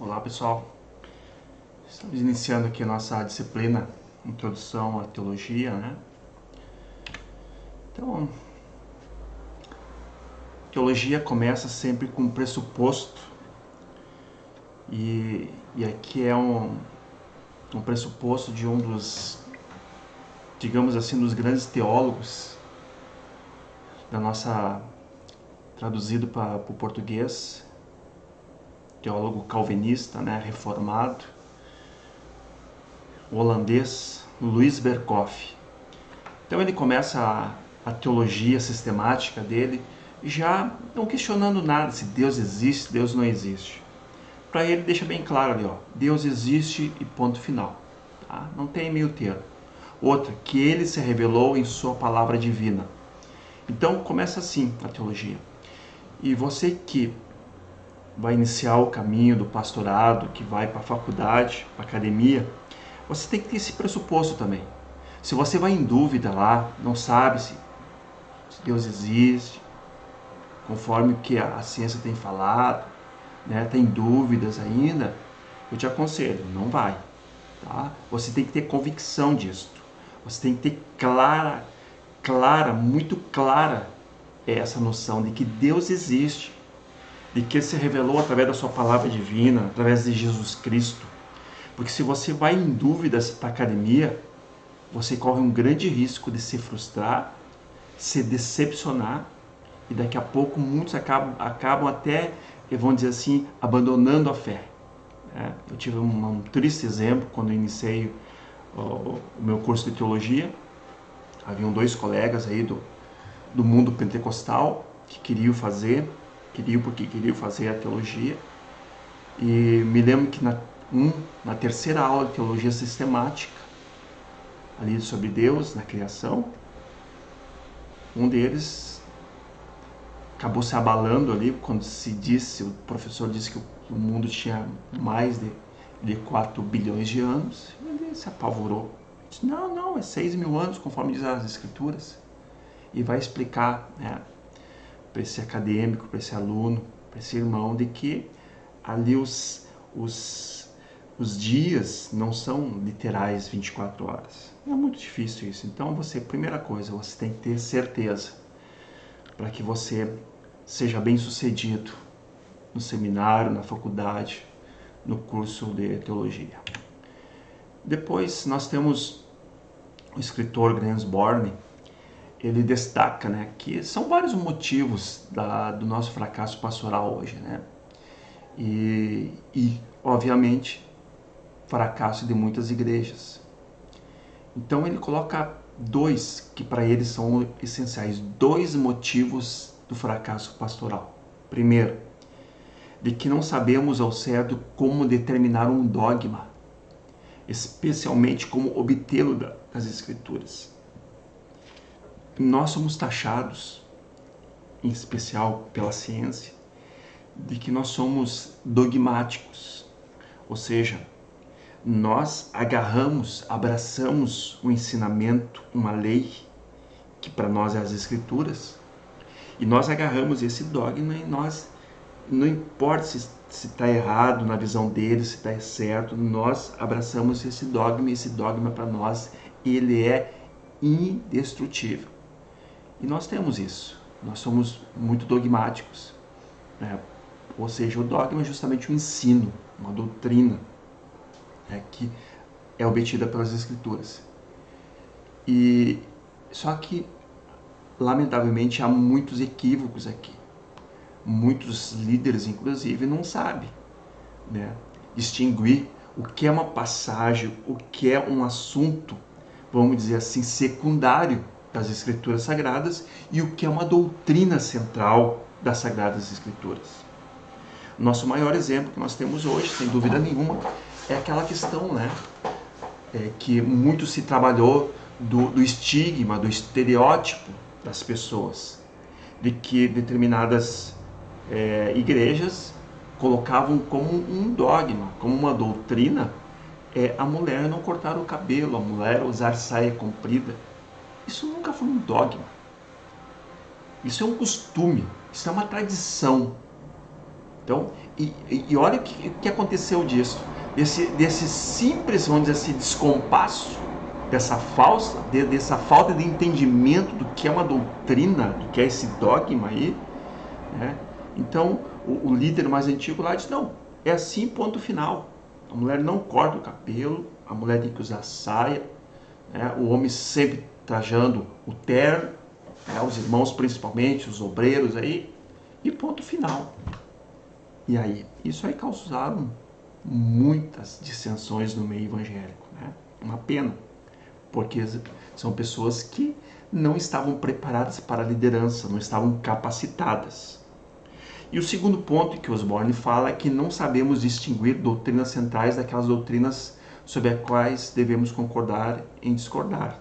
Olá pessoal, estamos iniciando aqui a nossa disciplina Introdução à Teologia, né? Então, teologia começa sempre com um pressuposto e aqui é um pressuposto de um dos, digamos assim, dos grandes teólogos da nossa, traduzido para o português, teólogo calvinista, né, reformado, holandês, Louis Berkhof. Então ele começa a teologia sistemática dele já não questionando nada se Deus existe, Deus não existe. Para ele deixa bem claro ali, ó, Deus existe e ponto final. Tá? Não tem meio termo. Outra, que ele se revelou em sua palavra divina. Então começa assim a teologia. E você que vai iniciar o caminho do pastorado, que vai para a faculdade, para a academia, você tem que ter esse pressuposto também. Se você vai em dúvida lá, não sabe se Deus existe, conforme o que a ciência tem falado, né, tem dúvidas ainda, eu te aconselho, não vai. Tá? Você tem que ter convicção disso. Você tem que ter muito clara essa noção de que Deus existe, de que Ele se revelou através da sua palavra divina, através de Jesus Cristo. Porque se você vai em dúvidas para a academia, você corre um grande risco de se frustrar, se decepcionar, e daqui a pouco muitos acabam até, vamos dizer assim, abandonando a fé. Eu tive um triste exemplo quando eu iniciei o meu curso de teologia. Haviam dois colegas aí do mundo pentecostal que queriam porque queriam fazer a teologia. E me lembro que na terceira aula de teologia sistemática, ali sobre Deus, na criação, um deles acabou se abalando ali quando o professor disse que o mundo tinha mais de 4 bilhões de anos. E ele se apavorou. Disse, não, é 6 mil anos, conforme diz as escrituras. E vai explicar, né, para esse acadêmico, para esse aluno, para esse irmão, de que ali os dias não são literais 24 horas. É muito difícil isso. Então, primeira coisa, você tem que ter certeza para que você seja bem sucedido no seminário, na faculdade, no curso de teologia. Depois nós temos o escritor Grant Borne. Ele destaca, né, que são vários motivos do nosso fracasso pastoral hoje, né? E obviamente, fracasso de muitas igrejas. Então ele coloca dois que para ele são essenciais, dois motivos do fracasso pastoral. Primeiro, de que não sabemos ao certo como determinar um dogma, especialmente como obtê-lo das Escrituras. Nós somos taxados, em especial pela ciência, de que nós somos dogmáticos, ou seja, nós abraçamos um ensinamento, uma lei, que para nós é as Escrituras, e nós agarramos esse dogma e nós, não importa se está errado na visão dele, se está certo, nós abraçamos esse dogma, e esse dogma para nós, ele é indestrutível. E nós temos isso, nós somos muito dogmáticos, né? Ou seja, o dogma é justamente um ensino, uma doutrina, que é obtida pelas Escrituras. E só que, lamentavelmente, há muitos equívocos aqui. Muitos líderes, inclusive, não sabem, né, distinguir o que é uma passagem, o que é um assunto, vamos dizer assim, secundário das Escrituras Sagradas e o que é uma doutrina central das Sagradas Escrituras. Nosso maior exemplo que nós temos hoje, sem dúvida nenhuma, é aquela questão, né, que muito se trabalhou do estigma, do estereótipo das pessoas, de que determinadas igrejas colocavam como um dogma, como uma doutrina, a mulher não cortar o cabelo, a mulher usar saia comprida. Isso nunca foi um dogma. Isso é um costume, isso é uma tradição. Então, e olha o que aconteceu disso. Desse simples, vamos dizer assim, descompasso, dessa falta de entendimento do que é uma doutrina, do que é esse dogma aí, né? Então, o líder mais antigo lá disse, não, é assim, ponto final. A mulher não corta o cabelo, a mulher tem que usar saia, né? O homem sempre trajando o terno, né? Os irmãos principalmente, os obreiros aí, e ponto final. E aí, isso aí causaram muitas dissensões no meio evangélico, né? Uma pena, porque são pessoas que não estavam preparadas para a liderança, não estavam capacitadas. E o segundo ponto que Osborne fala é que não sabemos distinguir doutrinas centrais daquelas doutrinas sobre as quais devemos concordar em discordar.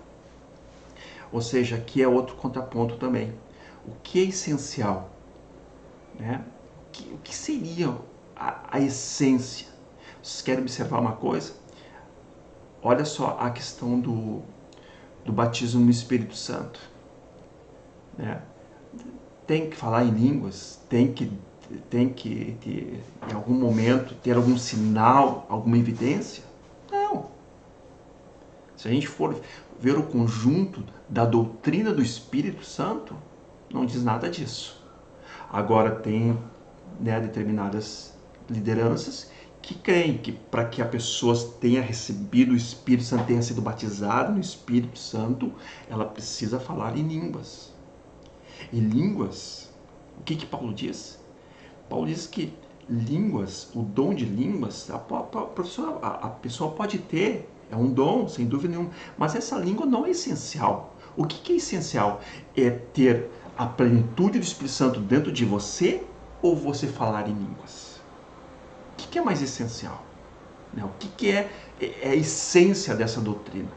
Ou seja, aqui é outro contraponto também. O que é essencial? Né? O que seria a essência? Vocês querem observar uma coisa? Olha só a questão do batismo no Espírito Santo. Né? Tem que falar em línguas, tem que ter, em algum momento, ter algum sinal, alguma evidência? Não. Se a gente for ver o conjunto da doutrina do Espírito Santo, não diz nada disso. Agora tem, né, determinadas lideranças que creem que para que a pessoa tenha recebido o Espírito Santo, tenha sido batizada no Espírito Santo, ela precisa falar em línguas. E línguas, o que Paulo diz? Paulo diz que línguas, o dom de línguas, a pessoa pode ter, é um dom, sem dúvida nenhuma, mas essa língua não é essencial. O que é essencial? É ter a plenitude do Espírito Santo dentro de você ou você falar em línguas? O que é mais essencial? O que é a essência dessa doutrina?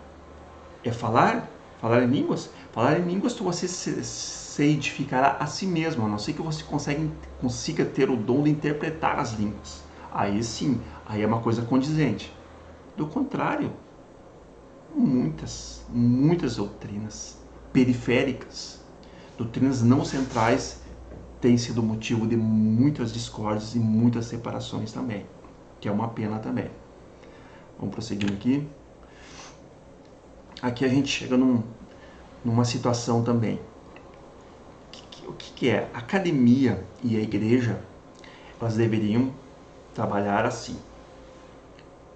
É falar? Falar em línguas? Falar em línguas você se edificará a si mesmo, a não ser que você consiga ter o dom de interpretar as línguas. Aí sim, aí é uma coisa condizente. Do contrário, muitas doutrinas periféricas, doutrinas não centrais, têm sido motivo de muitas discórdias e muitas separações também, que é uma pena também. Vamos prosseguindo aqui. Aqui a gente chega numa situação também. O que é? A academia e a igreja, elas deveriam trabalhar assim,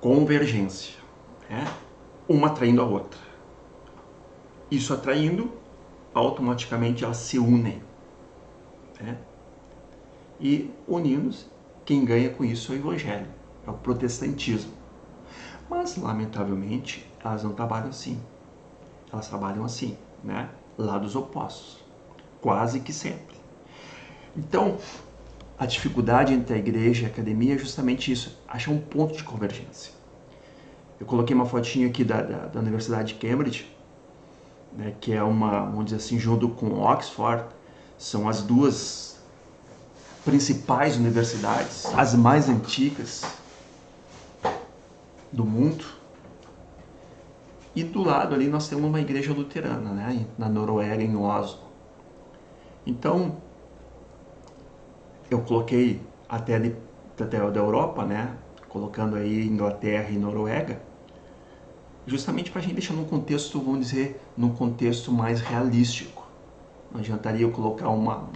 convergência, né? Uma atraindo a outra. Isso atraindo, automaticamente elas se unem, né? E unindo-se, quem ganha com isso é o evangelho, é o protestantismo. Mas, lamentavelmente, elas não trabalham assim. Elas trabalham assim, né? Lados opostos, quase que sempre. Então, a dificuldade entre a igreja e a academia é justamente isso, achar um ponto de convergência. Eu coloquei uma fotinha aqui da Universidade de Cambridge, né, que é uma, vamos dizer assim, junto com Oxford, são as duas principais universidades, as mais antigas do mundo. E do lado ali nós temos uma igreja luterana, né, na Noruega, em Oslo. Então, eu coloquei até da Europa, né, colocando aí Inglaterra e Noruega, justamente para a gente deixar num contexto, vamos dizer, num contexto mais realístico. Não adiantaria eu colocar uma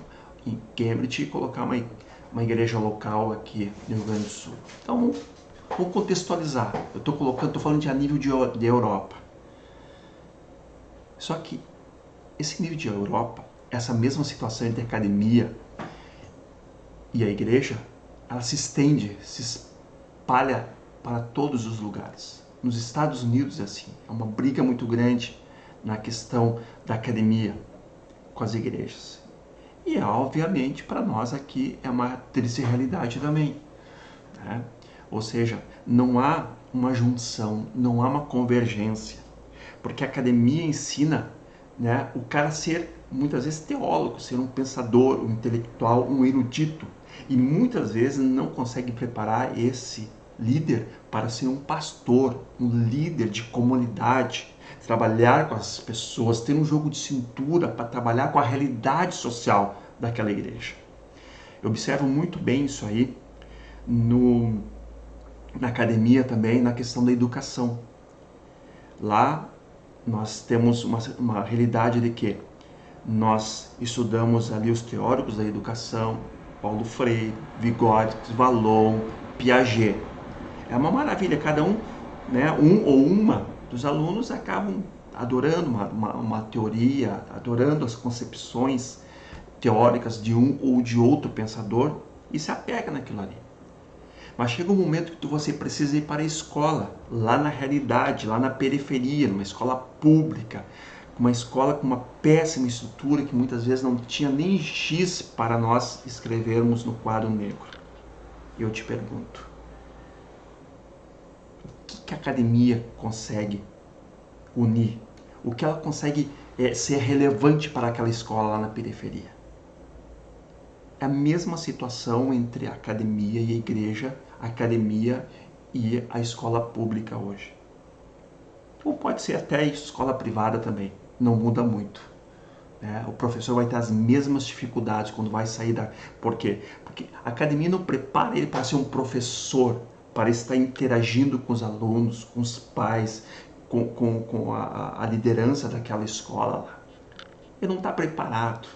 em Cambridge e colocar uma igreja local aqui no Rio Grande do Sul. Então, vamos contextualizar. Eu estou falando de a nível de Europa. Só que esse nível de Europa, essa mesma situação entre a academia e a igreja, ela se estende, se espalha para todos os lugares. Nos Estados Unidos é assim, é uma briga muito grande na questão da academia com as igrejas. E obviamente para nós aqui é uma triste realidade também, né? Ou seja, não há uma junção, não há uma convergência, porque a academia ensina, né, o cara ser muitas vezes teólogo, ser um pensador, um intelectual, um erudito, e muitas vezes não consegue preparar esse líder para ser um pastor, um líder de comunidade, trabalhar com as pessoas, ter um jogo de cintura para trabalhar com a realidade social daquela igreja. Eu observo muito bem isso aí no, na academia também, na questão da educação. Lá nós temos uma realidade de que nós estudamos ali os teóricos da educação, Paulo Freire, Vygotsky, Vallon, Piaget. É uma maravilha, cada um, né, um ou uma dos alunos acabam adorando uma teoria, adorando as concepções teóricas de um ou de outro pensador e se apega naquilo ali. Mas chega um momento que você precisa ir para a escola, lá na realidade, lá na periferia, numa escola pública, uma escola com uma péssima estrutura que muitas vezes não tinha nem giz para nós escrevermos no quadro negro. Eu te pergunto, o que a academia consegue unir? O que ela consegue ser relevante para aquela escola lá na periferia? É a mesma situação entre a academia e a igreja, a academia e a escola pública hoje. Ou pode ser até a escola privada também, não muda muito. O professor vai ter as mesmas dificuldades quando vai sair da... Por quê? Porque a academia não prepara ele para ser um professor, para estar interagindo com os alunos, com os pais, com a liderança daquela escola. Ele não está preparado.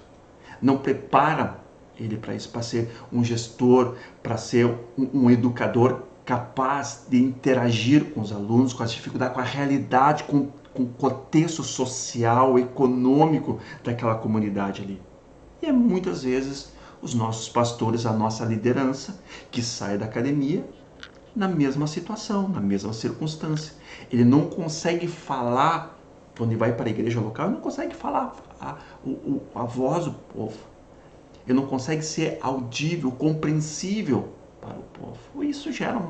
Não prepara ele para isso, para ser um gestor, para ser um educador capaz de interagir com os alunos, com as dificuldades, com a realidade, com o contexto social, econômico daquela comunidade ali. E é muitas vezes os nossos pastores, a nossa liderança, que sai da academia na mesma situação, na mesma circunstância. Ele não consegue falar, quando ele vai para a igreja local, ele não consegue falar a voz do povo. Ele não consegue ser audível, compreensível para o povo. Isso gera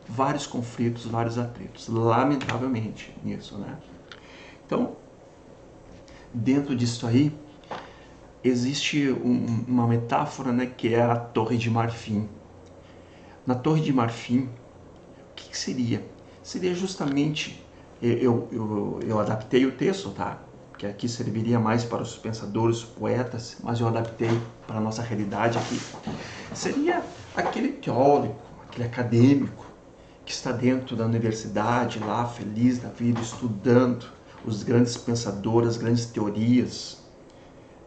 vários conflitos, vários atritos, lamentavelmente, nisso, né? Então, dentro disso aí, existe uma metáfora, né, que é a Torre de Marfim. Na Torre de Marfim, o que seria? Seria justamente, eu adaptei o texto, tá? Que aqui serviria mais para os pensadores, os poetas, mas eu adaptei para a nossa realidade aqui. Seria aquele teórico, aquele acadêmico, que está dentro da universidade, lá, feliz da vida, estudando os grandes pensadores, as grandes teorias,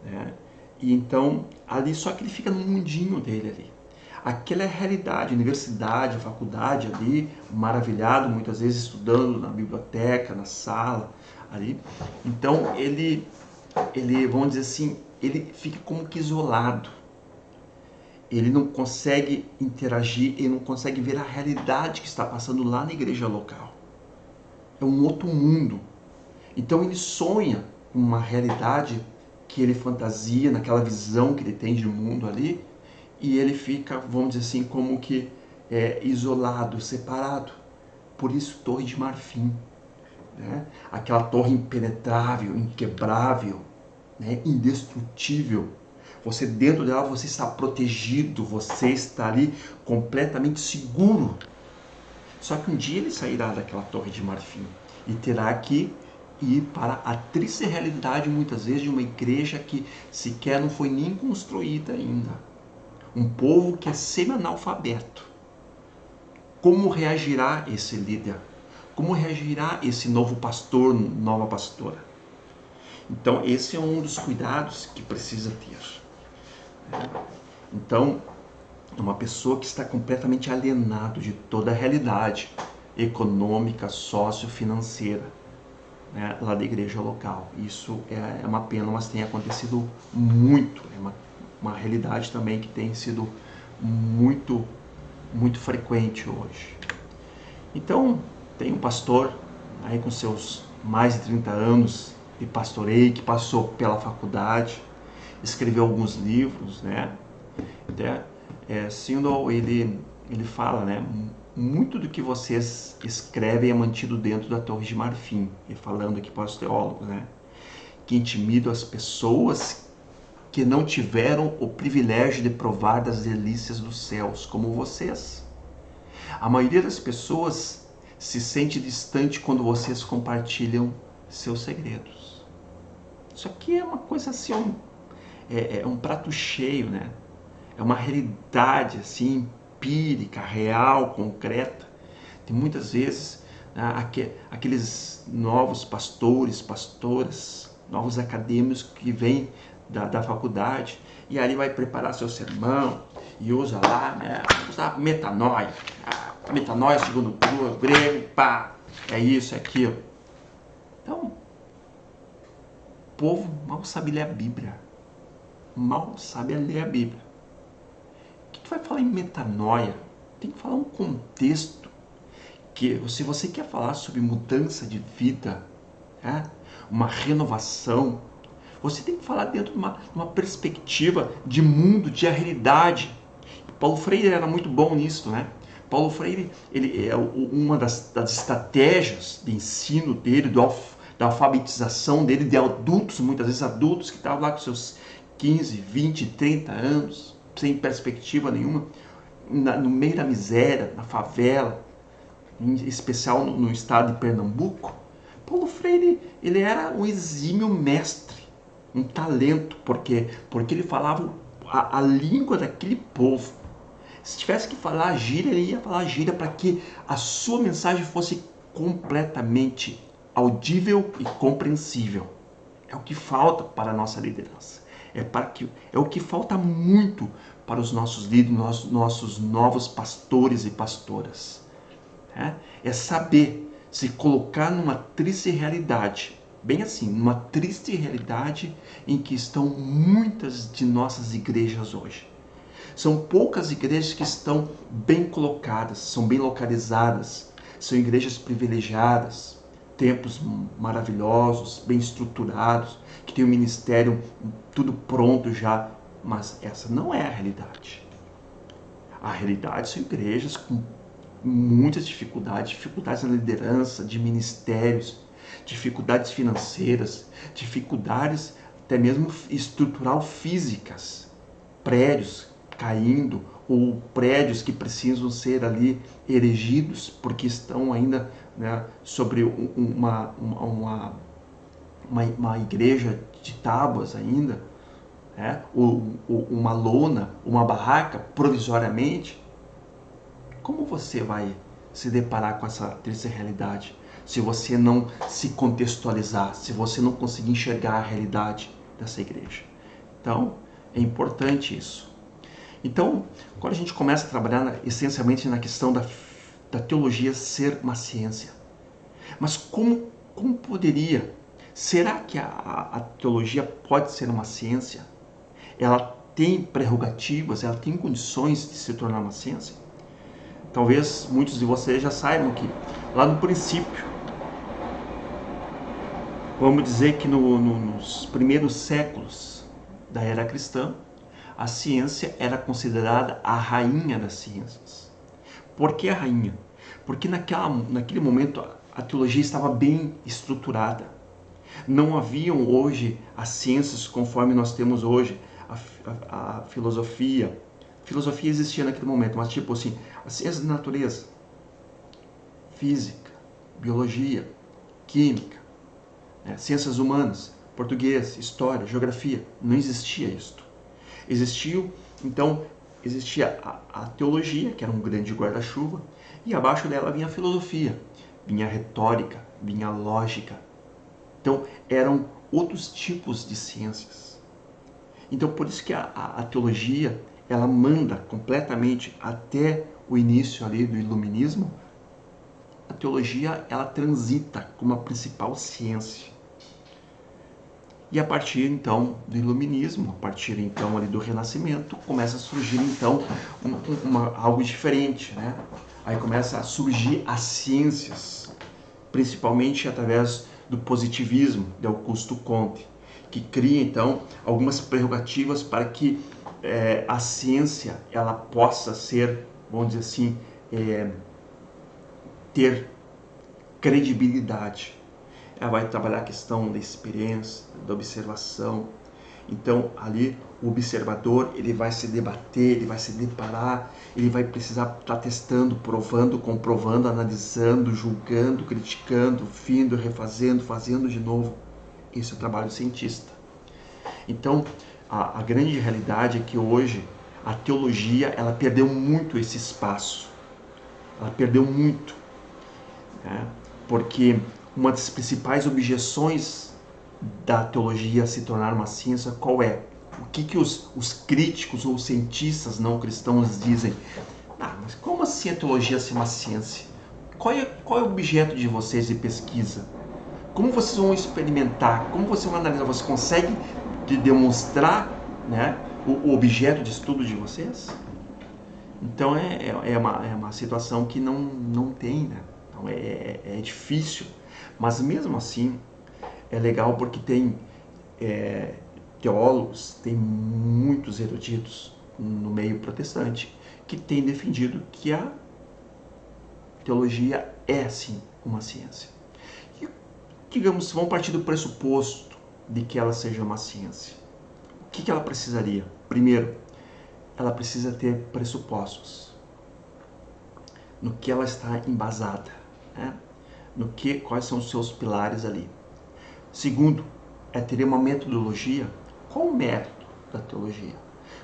né? E então, ali só que ele fica no mundinho dele ali. Aquela é a realidade, universidade, faculdade ali, maravilhado, muitas vezes estudando na biblioteca, na sala, ali. Então, ele, vamos dizer assim, ele fica como que isolado. Ele não consegue interagir, ele não consegue ver a realidade que está passando lá na igreja local. É um outro mundo. Então ele sonha com uma realidade que ele fantasia, naquela visão que ele tem de mundo ali, e ele fica, vamos dizer assim, como que isolado, separado. Por isso, Torre de Marfim. Né? Aquela torre impenetrável, inquebrável, né? Indestrutível. Você dentro dela, você está protegido, você está ali completamente seguro. Só que um dia ele sairá daquela Torre de Marfim e terá que ir para a triste realidade, muitas vezes, de uma igreja que sequer não foi nem construída ainda. Um povo que é semi-analfabeto. Como reagirá esse líder? Como reagirá esse novo pastor, nova pastora? Então, esse é um dos cuidados que precisa ter. Então, é uma pessoa que está completamente alienado de toda a realidade econômica, sociofinanceira, né, lá da igreja local. Isso é uma pena, mas tem acontecido muito. É uma realidade também que tem sido muito, muito frequente hoje. Então, tem um pastor aí com seus mais de 30 anos de pastoreio, que passou pela faculdade, escreveu alguns livros, né? Sindel, ele fala, né? Muito do que vocês escrevem é mantido dentro da Torre de Marfim, e falando aqui para os teólogos, né? Que intimidam as pessoas que não tiveram o privilégio de provar das delícias dos céus, como vocês. A maioria das pessoas se sente distante quando vocês compartilham seus segredos. Isso aqui é uma coisa assim, é um prato cheio, né? É uma realidade assim empírica, real, concreta. Tem muitas vezes, né, aqueles novos pastores, pastoras, novos acadêmicos que vêm da faculdade e ali vai preparar seu sermão e usa lá, né, usa metanoia. Metanoia segundo o grego, pá, é isso, é aquilo. Então, o povo mal sabe ler a Bíblia. Mal sabe ler a Bíblia. O que tu vai falar em metanoia? Tem que falar um contexto. Que se você quer falar sobre mudança de vida, né, uma renovação, você tem que falar dentro de uma perspectiva de mundo, de realidade. Paulo Freire era muito bom nisso, né? Paulo Freire, ele é uma das estratégias de ensino dele, da alfabetização dele, de adultos, muitas vezes adultos que estavam lá com seus 15, 20, 30 anos, sem perspectiva nenhuma, no meio da miséria, na favela, em especial no estado de Pernambuco. Paulo Freire, ele era um exímio mestre, um talento, porque ele falava a língua daquele povo. Se tivesse que falar gíria, ele ia falar gíria para que a sua mensagem fosse completamente audível e compreensível. É o que falta para a nossa liderança. É o que falta muito para os nossos líderes, nossos novos pastores e pastoras. É saber se colocar numa triste realidade, bem assim, numa triste realidade em que estão muitas de nossas igrejas hoje. São poucas igrejas que estão bem colocadas, são bem localizadas, são igrejas privilegiadas, templos maravilhosos, bem estruturados, que tem o ministério tudo pronto já, mas essa não é a realidade. A realidade são igrejas com muitas dificuldades na liderança, de ministérios, dificuldades financeiras, dificuldades até mesmo estrutural físicas, prédios caindo ou prédios que precisam ser ali erigidos porque estão ainda, né, sobre uma igreja de tábuas ainda, né, ou uma lona, uma barraca provisoriamente. Como você vai se deparar com essa triste realidade se você não se contextualizar, se você não conseguir enxergar a realidade dessa igreja? Então, é importante isso. Então, quando a gente começa a trabalhar essencialmente na questão da teologia ser uma ciência, mas como poderia? Será que a teologia pode ser uma ciência? Ela tem prerrogativas, ela tem condições de se tornar uma ciência? Talvez muitos de vocês já saibam que lá no princípio, vamos dizer que nos primeiros séculos da era cristã, a ciência era considerada a rainha das ciências. Por que a rainha? Porque naquele momento a teologia estava bem estruturada. Não haviam hoje as ciências conforme nós temos hoje, a filosofia. A filosofia existia naquele momento, mas tipo assim, as ciências da natureza, física, biologia, química, né, ciências humanas, português, história, geografia, não existia isto. Existia a teologia, que era um grande guarda-chuva, e abaixo dela vinha a filosofia, vinha a retórica, vinha a lógica. Então, eram outros tipos de ciências. Então, por isso que a teologia, ela manda completamente até o início ali do iluminismo. A teologia, ela transita como a principal ciência. E a partir então do iluminismo, a partir então ali do renascimento, começa a surgir então algo diferente, né? Aí começa a surgir as ciências, principalmente através do positivismo de Augusto Comte, que cria então algumas prerrogativas para que a ciência ela possa ser, vamos dizer assim, ter credibilidade. Ela vai trabalhar a questão da experiência, da observação. Então, ali, o observador, ele vai se debater, ele vai se deparar, ele vai precisar estar testando, provando, comprovando, analisando, julgando, criticando, vindo, refazendo, fazendo de novo. Esse é o trabalho do cientista. Então, a grande realidade é que hoje a teologia, ela perdeu muito esse espaço. Ela perdeu muito, né? Porque uma das principais objeções da teologia se tornar uma ciência, qual é? O que os críticos ou cientistas não cristãos dizem? Ah, mas como assim a teologia ser uma ciência? Qual é o objeto de vocês de pesquisa? Como vocês vão experimentar? Como vocês vão analisar? Você consegue demonstrar, né, o objeto de estudo de vocês? Então é uma situação que não tem, né? Então é difícil. Mas mesmo assim é legal porque tem teólogos, tem muitos eruditos no meio protestante que têm defendido que a teologia é sim uma ciência. E, digamos, vamos partir do pressuposto de que ela seja uma ciência. O que ela precisaria? Primeiro, ela precisa ter pressupostos no que ela está embasada, né? Quais são os seus pilares ali. Segundo, é ter uma metodologia. Qual o método da teologia?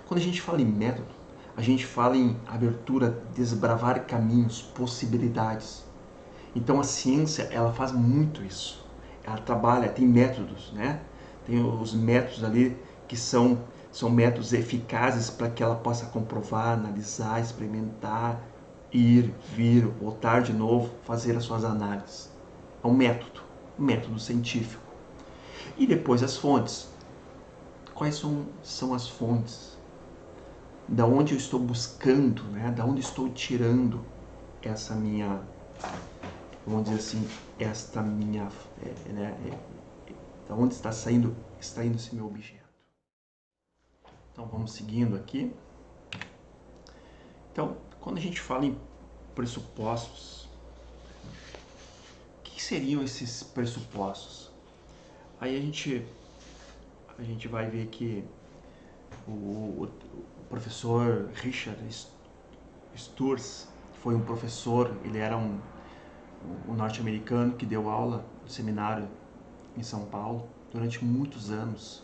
Quando a gente fala em método, a gente fala em abertura, desbravar caminhos, possibilidades. Então a ciência, ela faz muito isso. Ela trabalha, tem métodos, né? Tem os métodos ali que são métodos eficazes para que ela possa comprovar, analisar, experimentar, ir, vir, voltar de novo, fazer as suas análises. É um método científico. E depois as fontes. Quais são as fontes? Da onde eu estou buscando, né? Da onde estou tirando essa minha, vamos dizer assim, esta minha, né? Da onde está saindo esse meu objeto? Então vamos seguindo aqui. Então, quando a gente fala em pressupostos, o que seriam esses pressupostos? Aí a gente vai ver que o professor Richard Sturz foi um professor, ele era um norte-americano que deu aula no seminário em São Paulo durante muitos anos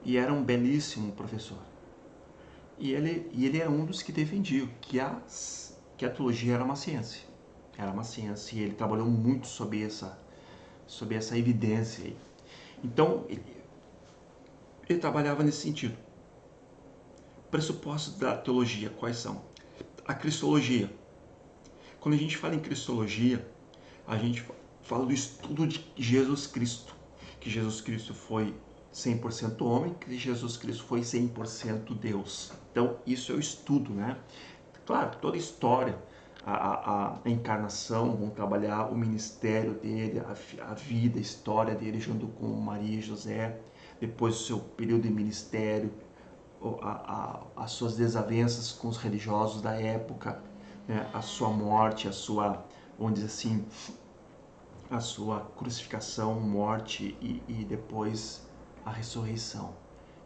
e era um belíssimo professor. E ele era um dos que defendia que a teologia era uma ciência. Era uma ciência e ele trabalhou muito sobre essa evidência aí. Então, ele trabalhava nesse sentido. Pressupostos da teologia, quais são? A cristologia. Quando a gente fala em cristologia, a gente fala do estudo de Jesus Cristo. Que Jesus Cristo foi 100% homem, que Jesus Cristo foi 100% Deus. Então, isso é o estudo, né? Claro, toda a história, a encarnação, vão trabalhar o ministério dele, a vida, a história dele junto com Maria e José, depois o seu período de ministério, as suas desavenças com os religiosos da época, né? A sua morte, vamos dizer assim, a sua crucificação, morte e depois a ressurreição.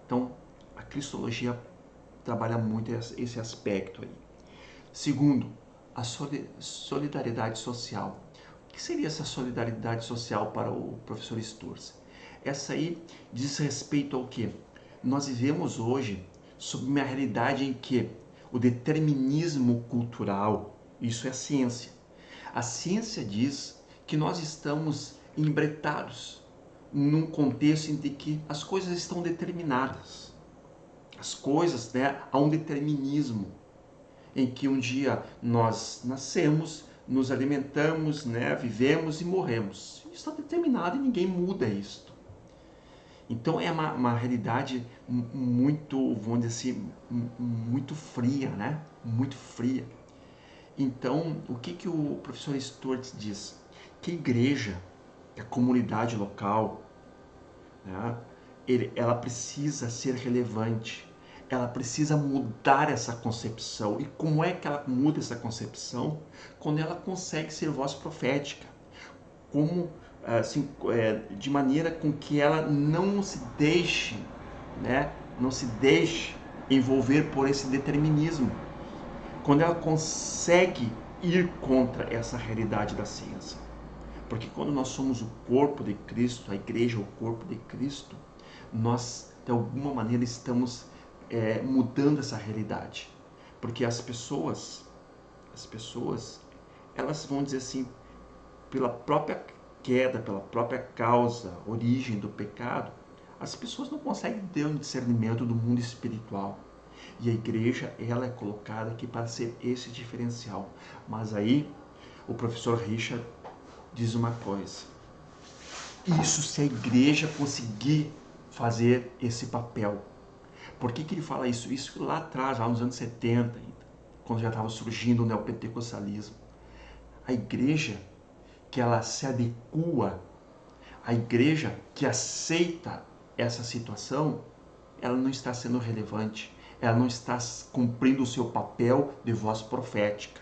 Então, a cristologia trabalha muito esse aspecto aí. Segundo, a solidariedade social. O que seria essa solidariedade social para o professor Sturz? Essa aí diz respeito ao quê? Nós vivemos hoje sob uma realidade em que o determinismo cultural, isso é a ciência. A ciência diz que nós estamos embretados num contexto em que as coisas estão determinadas. As coisas, né, há um determinismo em que um dia nós nascemos, nos alimentamos, né, vivemos e morremos. Isso está determinado e ninguém muda isto. Então é uma realidade muito, vamos dizer assim, muito fria, né? Muito fria. Então, o que o professor Sturz diz? Que a igreja, que a comunidade local, né, ela precisa ser relevante, ela precisa mudar essa concepção. E como é que ela muda essa concepção? Quando ela consegue ser voz profética. Como, assim, de maneira com que ela não se deixe, né, não se deixe envolver por esse determinismo. Quando ela consegue ir contra essa realidade da ciência. Porque quando nós somos o corpo de Cristo, a igreja é o corpo de Cristo, nós, de alguma maneira, estamos mudando essa realidade. Porque as pessoas, elas vão dizer assim, pela própria queda, pela própria causa, origem do pecado, as pessoas não conseguem ter um discernimento do mundo espiritual. E a igreja, ela é colocada aqui para ser esse diferencial. Mas aí, o professor Richard diz uma coisa. Isso se a igreja conseguir fazer esse papel. Por que ele fala isso? Isso lá atrás, lá nos anos 70, quando já estava surgindo o neopentecostalismo. A igreja que ela se adequa, a igreja que aceita essa situação, ela não está sendo relevante, ela não está cumprindo o seu papel de voz profética.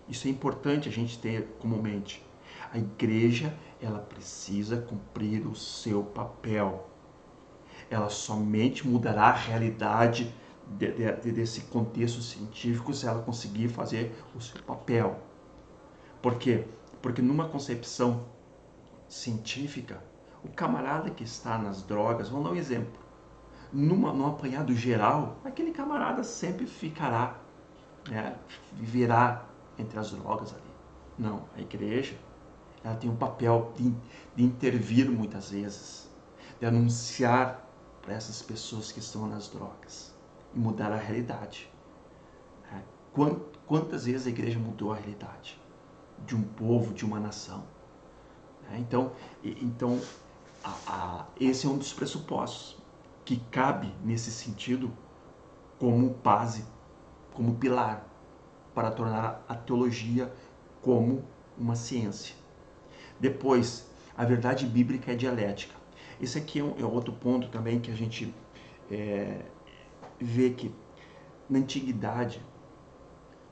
Isso é importante a gente ter como mente. A igreja, ela precisa cumprir o seu papel. Ela somente mudará a realidade desse contexto científico se ela conseguir fazer o seu papel. Por quê? Porque numa concepção científica, o camarada que está nas drogas, vamos dar um exemplo, num apanhado geral, aquele camarada sempre ficará, né, viverá entre as drogas ali. Não, a igreja, ela tem um papel de intervir muitas vezes, de anunciar para essas pessoas que estão nas drogas e mudar a realidade. Quantas vezes a igreja mudou a realidade de um povo, de uma nação? Então esse é um dos pressupostos que cabe nesse sentido como base, como pilar para tornar a teologia como uma ciência. Depois, a verdade bíblica é dialética. Esse aqui é outro ponto também que a gente vê que na antiguidade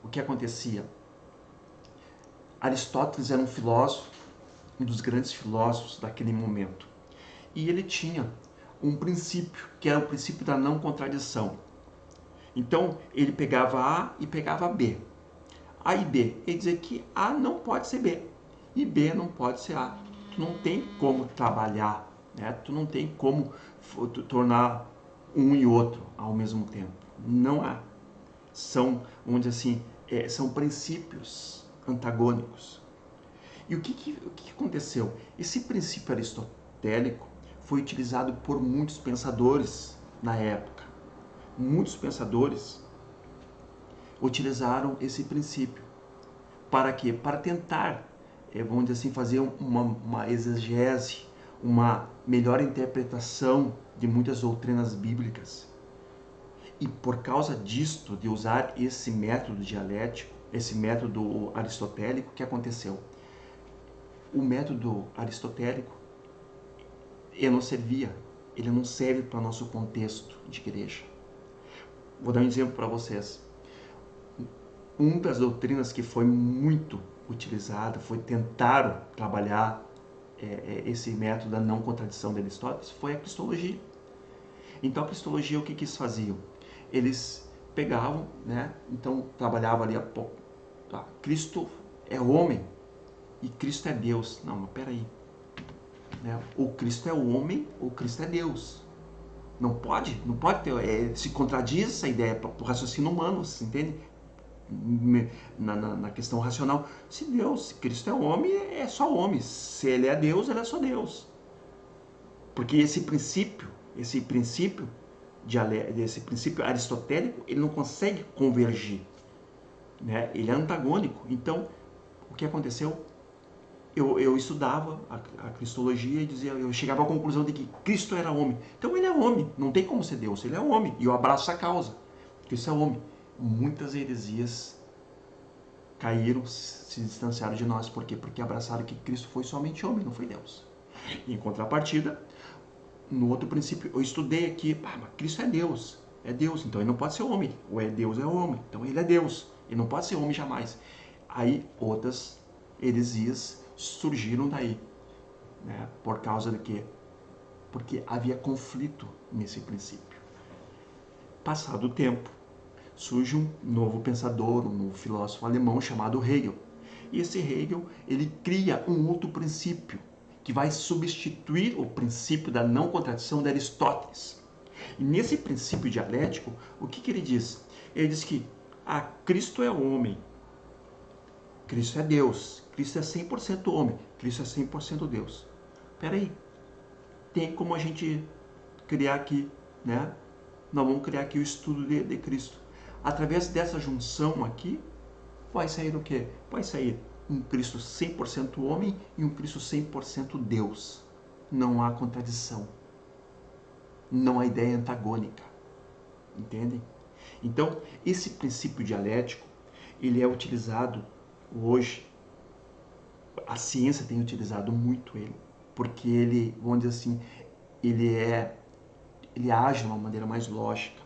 o que acontecia? Aristóteles era um filósofo, um dos grandes filósofos daquele momento. E ele tinha um princípio, que era o princípio da não contradição. Então, ele pegava A e pegava B. A e B, ele dizia que A não pode ser B e B não pode ser A. Tu não tem como trabalhar, né? Tu não tem como tornar um e outro ao mesmo tempo. Não há. São, vamos dizer assim, são princípios antagônicos. E o que aconteceu? Esse princípio aristotélico foi utilizado por muitos pensadores na época. Muitos pensadores utilizaram esse princípio. Para quê? Para tentar, vamos dizer assim, fazer uma exegese, uma melhor interpretação de muitas doutrinas bíblicas. E por causa disto, de usar esse método dialético, esse método aristotélico, o que aconteceu? O método aristotélico, ele não servia, ele não serve para o nosso contexto de igreja. Vou dar um exemplo para vocês. Uma das doutrinas que foi muito utilizada, foi tentar trabalhar esse método da não contradição de Aristóteles, foi a cristologia. Então a cristologia, o que eles faziam? Eles pegavam, né? Então trabalhava ali a pouco. Tá? Cristo é homem e Cristo é Deus. Não, mas peraí. Né? Ou Cristo é homem ou Cristo é Deus. Não pode ter, se contradiz essa ideia para o raciocínio humano, você entende? Na questão racional, se Cristo é homem, é só homem. Se ele é Deus, ele é só Deus. Porque esse princípio aristotélico, ele não consegue convergir, né? Ele é antagônico. Então, o que aconteceu? Eu estudava a cristologia e eu chegava à conclusão de que Cristo era homem. Então ele é homem, não tem como ser Deus, ele é homem. E eu abraço a causa. Cristo é homem. Muitas heresias caíram, se distanciaram de nós. Por quê? Porque abraçaram que Cristo foi somente homem, não foi Deus. E, em contrapartida, no outro princípio, eu estudei aqui, mas Cristo é Deus, então ele não pode ser homem. Ou é Deus, é homem, então ele é Deus, ele não pode ser homem jamais. Aí outras heresias surgiram daí, né? Por causa de quê? Porque havia conflito nesse princípio. Passado o tempo, surge um novo pensador, um novo filósofo alemão chamado Hegel. E esse Hegel, ele cria um outro princípio que vai substituir o princípio da não contradição de Aristóteles. E nesse princípio dialético, o que ele diz? Ele diz que Cristo é homem, Cristo é Deus, Cristo é 100% homem, Cristo é 100% Deus. Espera aí, tem como a gente criar aqui, né? Nós vamos criar aqui o estudo de Cristo. Através dessa junção aqui, vai sair o quê? Vai sair um Cristo 100% homem e um Cristo 100% Deus. Não há contradição. Não há ideia antagônica. Entendem? Então, esse princípio dialético, ele é utilizado hoje, a ciência tem utilizado muito ele, porque ele, vamos dizer assim, ele age de uma maneira mais lógica,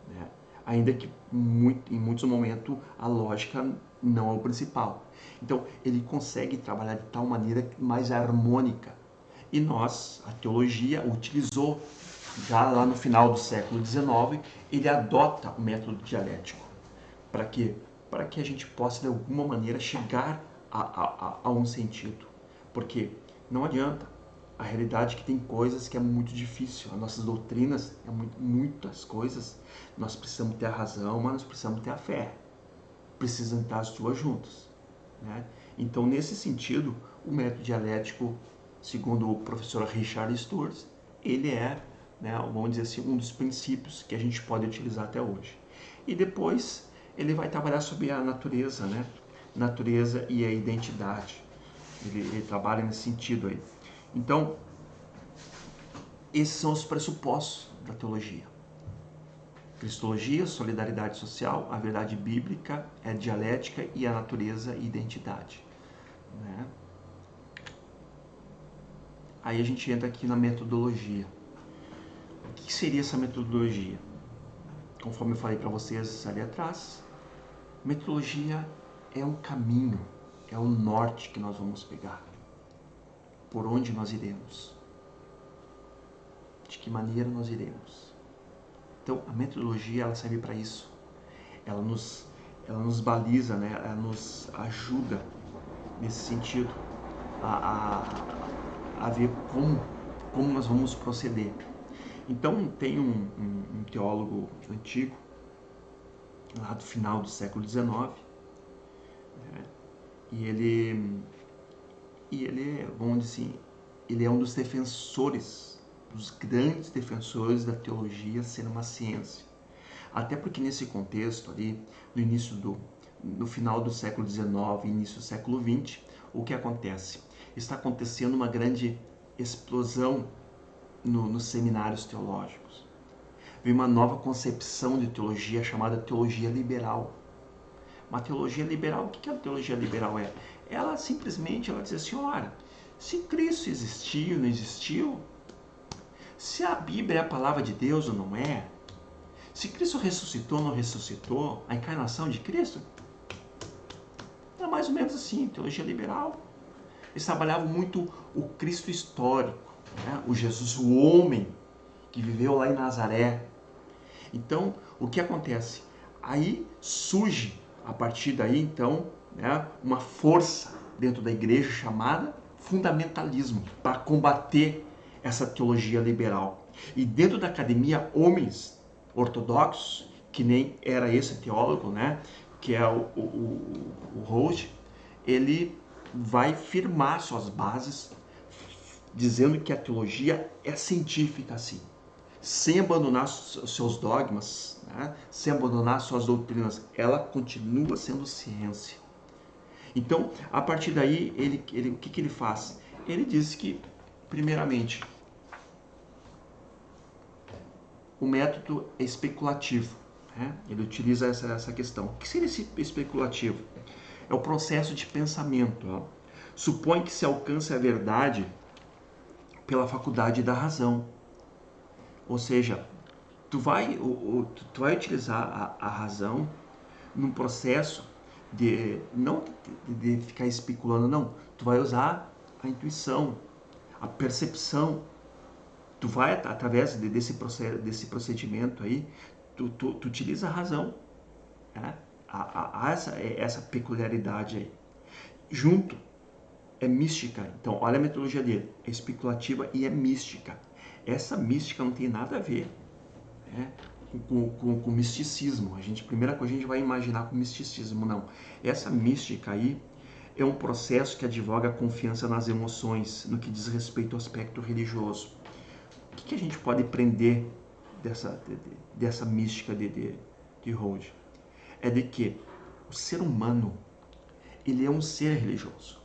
né? Ainda que em muitos momentos a lógica não é o principal. Então, ele consegue trabalhar de tal maneira mais harmônica. E nós, a teologia, utilizou, já lá no final do século XIX, ele adota o método dialético. Para quê? Para que a gente possa, de alguma maneira, chegar a um sentido. Porque não adianta. A realidade é que tem coisas que é muito difícil. As nossas doutrinas, muitas coisas, nós precisamos ter a razão, mas nós precisamos ter a fé. Precisam estar as duas juntas, né? Então, nesse sentido, o método dialético, segundo o professor Richard Sturz, ele é, né, vamos dizer assim, um dos princípios que a gente pode utilizar até hoje. E depois, ele vai trabalhar sobre a natureza, né? Natureza e a identidade. Ele trabalha nesse sentido aí. Então, esses são os pressupostos da teologia. Cristologia, solidariedade social, a verdade bíblica, a dialética e a natureza e identidade, né? Aí a gente entra aqui na metodologia. O que seria essa metodologia? Conforme eu falei para vocês ali atrás, metodologia é um caminho, é o norte que nós vamos pegar. Por onde nós iremos? De que maneira nós iremos? Então, a metodologia, ela serve para isso. Ela nos baliza, né? Ela nos ajuda nesse sentido a ver como nós vamos proceder. Então, tem um teólogo antigo, lá do final do século XIX, né? e ele, vamos dizer assim, ele é um dos defensores, dos grandes defensores da teologia ser uma ciência. Até porque nesse contexto ali, no final do século XIX, início do século XX, o que acontece? Está acontecendo uma grande explosão nos seminários teológicos. Vem uma nova concepção de teologia chamada teologia liberal. Uma teologia liberal, o que a teologia liberal é? Ela simplesmente diz assim, olha, se Cristo existiu, não existiu, se a Bíblia é a palavra de Deus ou não é, se Cristo ressuscitou ou não ressuscitou, a encarnação de Cristo, é mais ou menos assim, teologia liberal. Eles trabalhavam muito o Cristo histórico, né? O Jesus, o homem que viveu lá em Nazaré. Então, o que acontece? Aí surge, a partir daí, então, né, uma força dentro da igreja chamada fundamentalismo, para combater essa teologia liberal. E dentro da academia, homens ortodoxos, que nem era esse teólogo, né, que é o Roth, ele vai firmar suas bases, dizendo que a teologia é científica, assim, sem abandonar seus dogmas, né? Sem abandonar suas doutrinas, ela continua sendo ciência. Então, a partir daí, o que ele faz? Ele diz que, primeiramente, o método é especulativo, né? Ele utiliza essa questão. O que seria esse especulativo? É o processo de pensamento. Ó. Supõe que se alcance a verdade pela faculdade da razão. Ou seja, tu vai utilizar a razão num processo não de ficar especulando, não. Tu vai usar a intuição, a percepção. Tu vai, através desse procedimento aí, tu utiliza a razão. Né? Há essa peculiaridade aí. Junto, é mística. Então, olha a metodologia dele. É especulativa e é mística. Essa mística não tem nada a ver, né, com misticismo. Primeira coisa, a gente vai imaginar com misticismo, não. Essa mística aí é um processo que advoga a confiança nas emoções, no que diz respeito ao aspecto religioso. O que a gente pode aprender dessa mística de Rhodes? É de que o ser humano, ele é um ser religioso.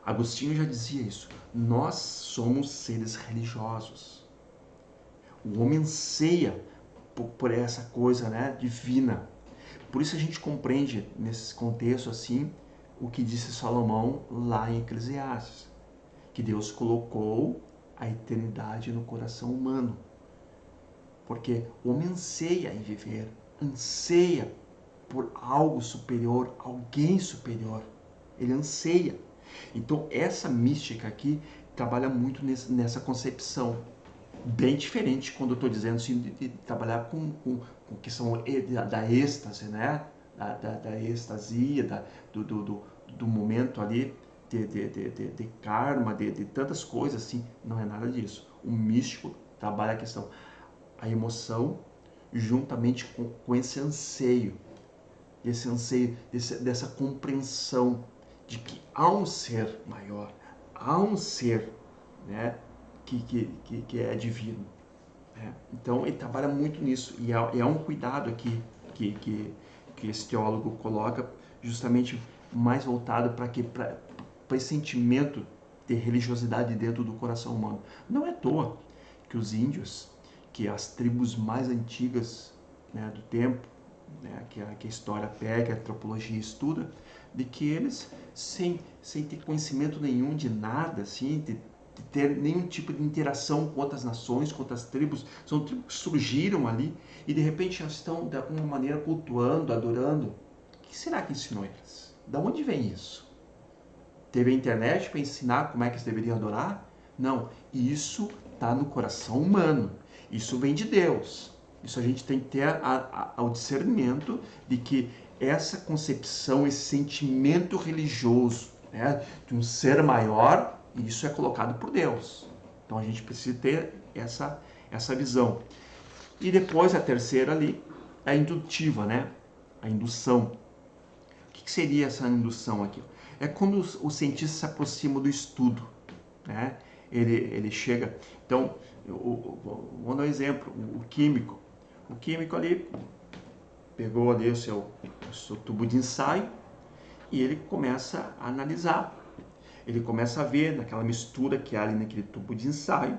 Agostinho já dizia isso. Nós somos seres religiosos. O homem anseia por essa coisa, né, divina. Por isso a gente compreende, nesse contexto assim, o que disse Salomão lá em Eclesiastes. Que Deus colocou a eternidade no coração humano. Porque o homem anseia em viver, anseia por algo superior, alguém superior. Ele anseia. Então essa mística aqui trabalha muito nessa concepção. Bem diferente quando eu estou dizendo assim, de trabalhar com questão da êxtase, né? Da êxtasia, do momento ali de karma, de tantas coisas assim. Não é nada disso. O místico trabalha a questão, a emoção, juntamente com esse anseio, dessa compreensão de que há um ser maior, há um ser, né, que é divino. Né? Então ele trabalha muito nisso, e é um cuidado aqui que esse teólogo coloca, justamente mais voltado para esse sentimento de religiosidade dentro do coração humano. Não é à toa que os índios, que as tribos mais antigas, né, do tempo, né, que a história pega, a antropologia estuda, de que eles, sem ter conhecimento nenhum de nada, assim, de ter nenhum tipo de interação com outras nações, com outras tribos, são tribos que surgiram ali e de repente já estão de alguma maneira cultuando, adorando. O que será que ensinou eles? Da onde vem isso? Teve a internet para ensinar como é que eles deveriam adorar? Não, isso está no coração humano. Isso vem de Deus. Isso a gente tem que ter o discernimento de que essa concepção, esse sentimento religioso, né, de um ser maior, isso é colocado por Deus. Então a gente precisa ter essa visão. E depois a terceira ali, a indutiva, né? A indução. O que seria essa indução aqui? É quando o cientista se aproxima do estudo, né? Ele chega. Então, vou dar um exemplo: o químico. O químico ali pegou ali o seu tubo de ensaio e ele começa a analisar. Ele começa a ver naquela mistura que há ali naquele tubo de ensaio,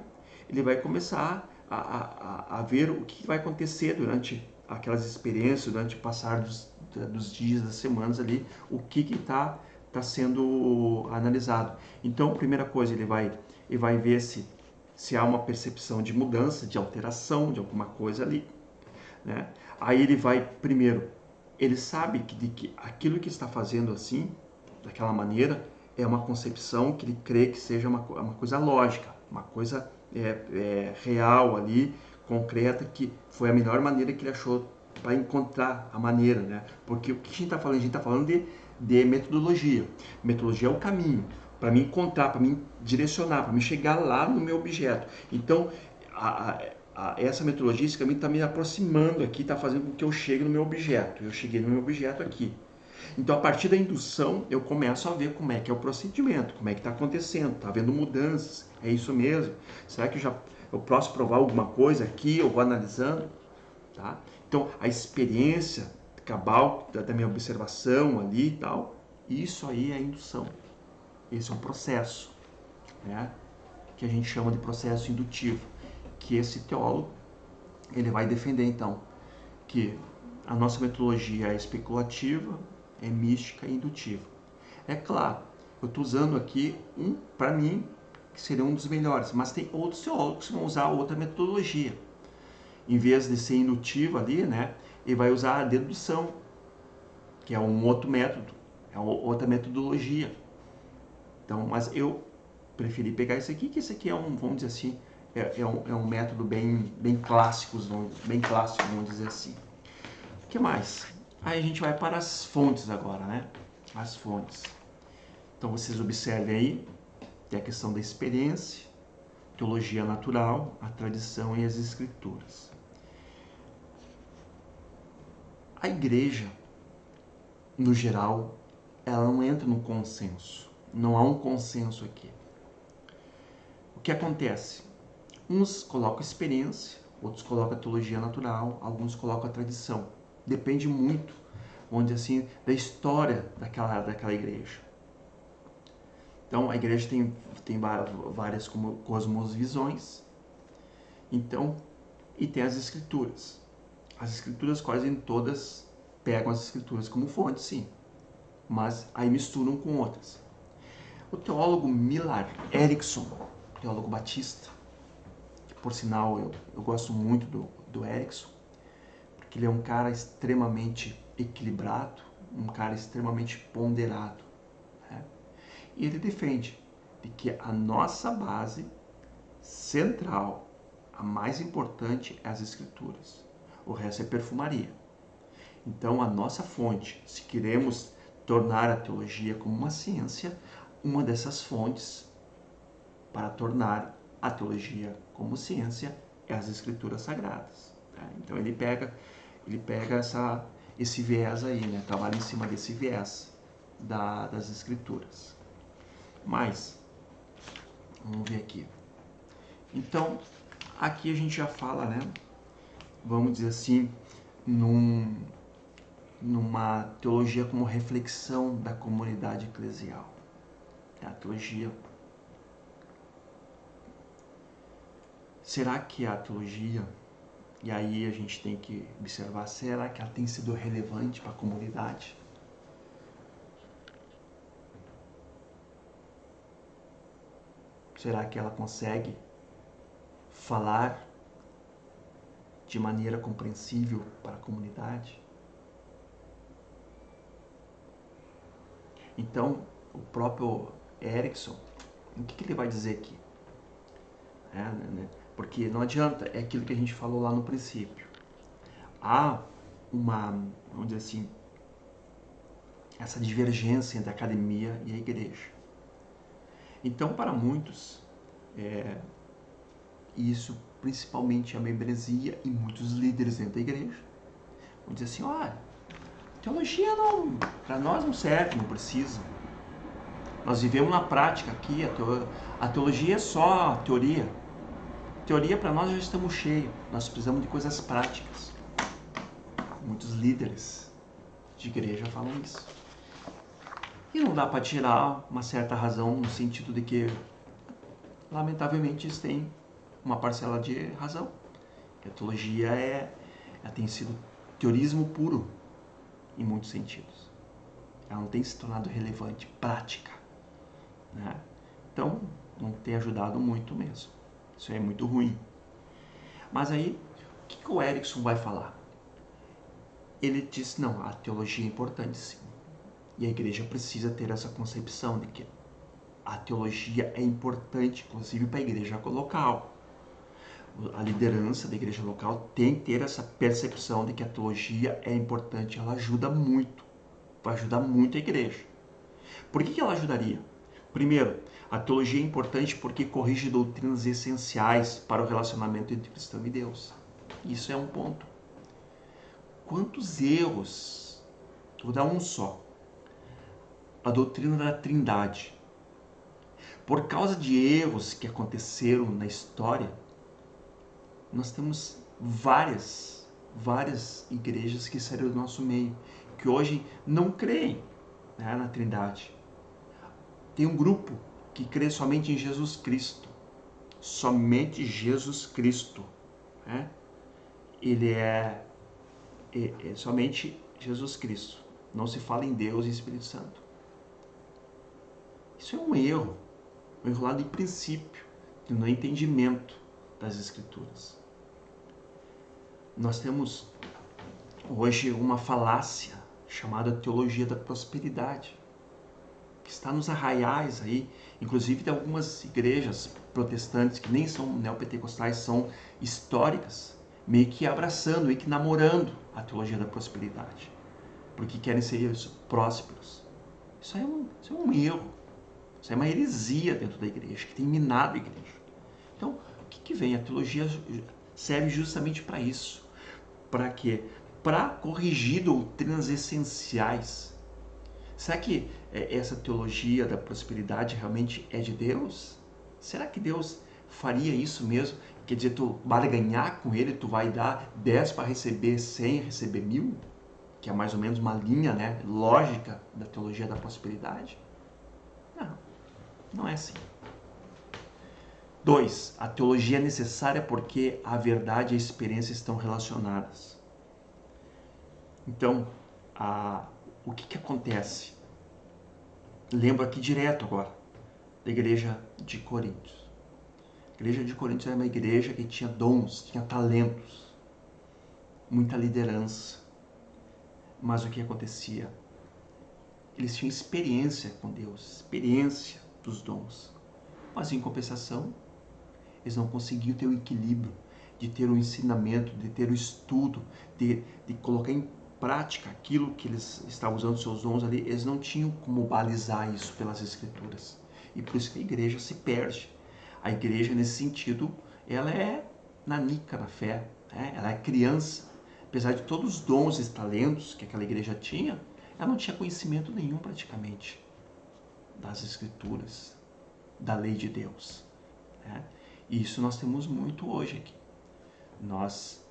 ele vai começar a ver o que vai acontecer durante aquelas experiências, durante o passar dos dias, das semanas ali, o que está sendo analisado. Então, a primeira coisa, ele vai ver se há uma percepção de mudança, de alteração, de alguma coisa ali, né? Aí ele vai, primeiro, ele sabe que aquilo que está fazendo assim, daquela maneira, é uma concepção que ele crê que seja uma coisa lógica, uma coisa real ali, concreta, que foi a melhor maneira que ele achou para encontrar a maneira, né? Porque o que a gente está falando? A gente está falando de metodologia. Metodologia é o caminho para me encontrar, para me direcionar, para me chegar lá no meu objeto. Então, essa metodologia, esse caminho está me aproximando aqui, está fazendo com que eu chegue no meu objeto. Eu cheguei no meu objeto aqui. Então, a partir da indução, eu começo a ver como é que é o procedimento, como é que está acontecendo, está havendo mudanças, é isso mesmo? Será que eu posso provar alguma coisa aqui, eu vou analisando? Tá? Então, a experiência cabal da minha observação ali e tal, isso aí é a indução. Esse é um processo, né, que a gente chama de processo indutivo, que esse teólogo ele vai defender, então, que a nossa metodologia é especulativa, é mística e indutiva. É claro, eu estou usando aqui para mim, que seria um dos melhores, mas tem outros teólogos que vão usar outra metodologia. Em vez de ser indutiva ali, né, ele vai usar a dedução, que é um outro método, é outra metodologia. Então, mas eu preferi pegar esse aqui, que esse aqui é vamos dizer assim, é um método bem clássico, vamos dizer assim. O que mais? Aí a gente vai para as fontes agora, né? As fontes. Então vocês observem aí, tem a questão da experiência, teologia natural, a tradição e as escrituras. A igreja, no geral, ela não entra no consenso. Não há um consenso aqui. O que acontece? Uns colocam experiência, outros colocam a teologia natural, alguns colocam a tradição. Depende muito, onde assim, da história daquela igreja. Então, a igreja tem várias cosmovisões. Então, e tem as escrituras. As escrituras quase todas pegam as escrituras como fonte, sim. Mas aí misturam com outras. O teólogo Millard Erickson, teólogo batista, que por sinal eu gosto muito do Erickson, porque ele é um cara extremamente equilibrado, um cara extremamente ponderado. Né? E ele defende de que a nossa base central, a mais importante, é as escrituras. O resto é perfumaria. Então, a nossa fonte, se queremos tornar a teologia como uma ciência, uma dessas fontes para tornar a teologia como ciência é as escrituras sagradas. Tá? Então, ele pega esse viés aí, né? Trabalha em cima desse viés das escrituras. Mas, vamos ver aqui. Então, aqui a gente já fala, né? Vamos dizer assim, numa teologia como reflexão da comunidade eclesial. A teologia. Será que a teologia, e aí a gente tem que observar, será que ela tem sido relevante para a comunidade? Será que ela consegue falar de maneira compreensível para a comunidade? Então, o próprio Erickson, o que ele vai dizer aqui? Porque não adianta, é aquilo que a gente falou lá no princípio. Há vamos dizer assim, essa divergência entre a academia e a igreja. Então, para muitos, isso principalmente a membresia e muitos líderes dentro da igreja, vão dizer assim, olha, teologia não, para nós não serve, não precisa. Nós vivemos na prática aqui, a teologia é só teoria. Teoria para nós já estamos cheios, nós precisamos de coisas práticas. Muitos líderes de igreja falam isso. E não dá para tirar uma certa razão no sentido de que, lamentavelmente, eles têm uma parcela de razão. A teologia ela tem sido teorismo puro em muitos sentidos. Ela não tem se tornado relevante, prática. Né? Então, não tem ajudado muito mesmo. Isso é muito ruim. Mas aí, o que o Erickson vai falar? Ele diz, não, a teologia é importante sim. E a igreja precisa ter essa concepção de que a teologia é importante, inclusive para a igreja local. A liderança da igreja local tem que ter essa percepção de que a teologia é importante, ela ajuda muito, vai ajudar muito a igreja. Por que ela ajudaria? Primeiro, a teologia é importante porque corrige doutrinas essenciais para o relacionamento entre cristão e Deus. Isso é um ponto. Quantos erros? Vou dar um só. A doutrina da Trindade. Por causa de erros que aconteceram na história, nós temos várias igrejas que saíram do nosso meio, que hoje não creem, né, na Trindade. Tem um grupo que crê somente em Jesus Cristo. Somente Jesus Cristo. Né? Ele é somente Jesus Cristo. Não se fala em Deus e Espírito Santo. Isso é um erro lá de princípio, no entendimento das Escrituras. Nós temos hoje uma falácia chamada teologia da prosperidade, que está nos arraiais aí, inclusive de algumas igrejas protestantes que nem são neopentecostais, são históricas, meio que abraçando, meio que namorando a teologia da prosperidade, porque querem ser prósperos. Isso é um erro, isso é uma heresia dentro da igreja, que tem minado a igreja. Então, o que vem? A teologia serve justamente para isso. Para quê? Para corrigir doutrinas essenciais. Será que essa teologia da prosperidade realmente é de Deus? Será que Deus faria isso mesmo? Quer dizer, tu barganhar com ele, tu vai dar 10 para receber 100, receber 1000? Que é mais ou menos uma linha, né, lógica da teologia da prosperidade? Não, não é assim. 2. A teologia é necessária porque a verdade e a experiência estão relacionadas. Então, o que acontece? Lembro aqui direto agora da igreja de Coríntios. A igreja de Coríntios era uma igreja que tinha dons, tinha talentos, muita liderança. Mas o que acontecia? Eles tinham experiência com Deus, experiência dos dons. Mas em compensação, eles não conseguiam ter o equilíbrio de ter o ensinamento, de ter o estudo, de colocar em prática aquilo que eles estavam usando seus dons ali. Eles não tinham como balizar isso pelas escrituras. E por isso que a igreja se perde. A igreja, nesse sentido, ela é nanica na fé, né? Ela é criança. Apesar de todos os dons e talentos que aquela igreja tinha, ela não tinha conhecimento nenhum praticamente das escrituras, da lei de Deus, né? E isso nós temos muito hoje aqui. Nós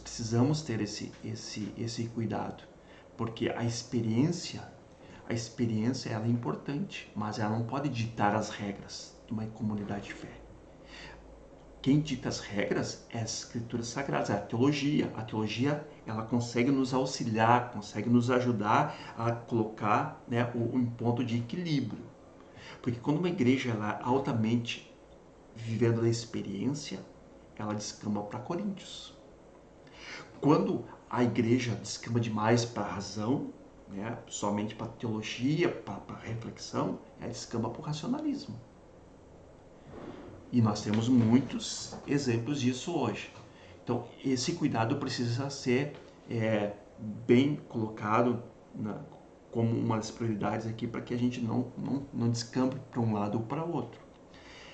precisamos ter esse cuidado, porque a experiência ela é importante, mas ela não pode ditar as regras de uma comunidade de fé. Quem dita as regras é as escrituras sagradas, é a teologia. A teologia, ela consegue nos auxiliar, consegue nos ajudar a colocar, né, um ponto de equilíbrio. Porque quando uma igreja ela é altamente vivendo a experiência, ela descamba para Coríntios. Quando a igreja descamba demais para a razão, né, somente para a teologia, para a reflexão, ela descamba para o racionalismo. E nós temos muitos exemplos disso hoje. Então, esse cuidado precisa ser bem colocado como uma das prioridades aqui, para que a gente não descampe para um lado ou para o outro.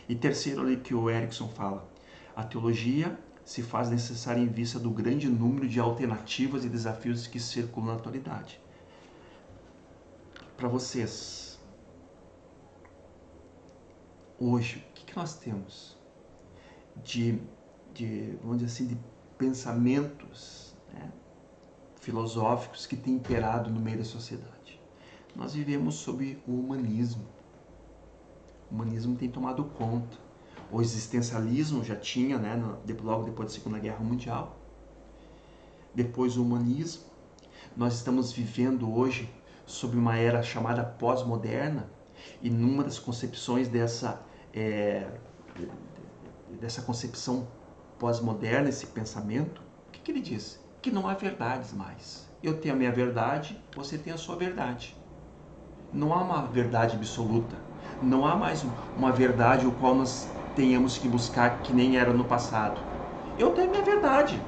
E terceiro, ali que o Erickson fala, a teologia se faz necessária em vista do grande número de alternativas e desafios que circulam na atualidade. Para vocês, hoje, o que nós temos vamos dizer assim, de pensamentos, né, filosóficos que têm imperado no meio da sociedade? Nós vivemos sob o humanismo. O humanismo tem tomado conta. O existencialismo já tinha, né, logo depois da Segunda Guerra Mundial. Depois o humanismo. Nós estamos vivendo hoje sob uma era chamada pós-moderna, e numa das concepções dessa concepção pós-moderna, esse pensamento, o que ele diz? Que não há verdades mais. Eu tenho a minha verdade, você tem a sua verdade. Não há uma verdade absoluta. Não há mais uma verdade o qual nós tenhamos que buscar que nem era no passado. Eu tenho a minha verdade.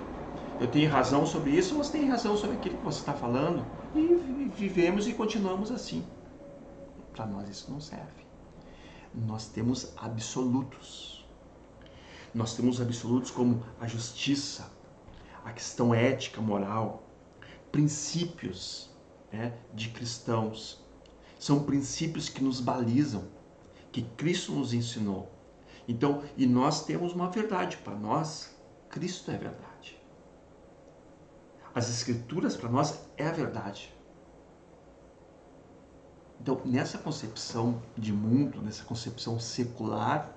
Eu tenho razão sobre isso, você tem razão sobre aquilo que você está falando. E vivemos e continuamos assim. Para nós isso não serve. Nós temos absolutos. Nós temos absolutos como a justiça, a questão ética, moral, princípios, né, de cristãos. São princípios que nos balizam, que Cristo nos ensinou. Então, e nós temos uma verdade. Para nós, Cristo é a verdade. As Escrituras, para nós, é a verdade. Então, nessa concepção de mundo, nessa concepção secular,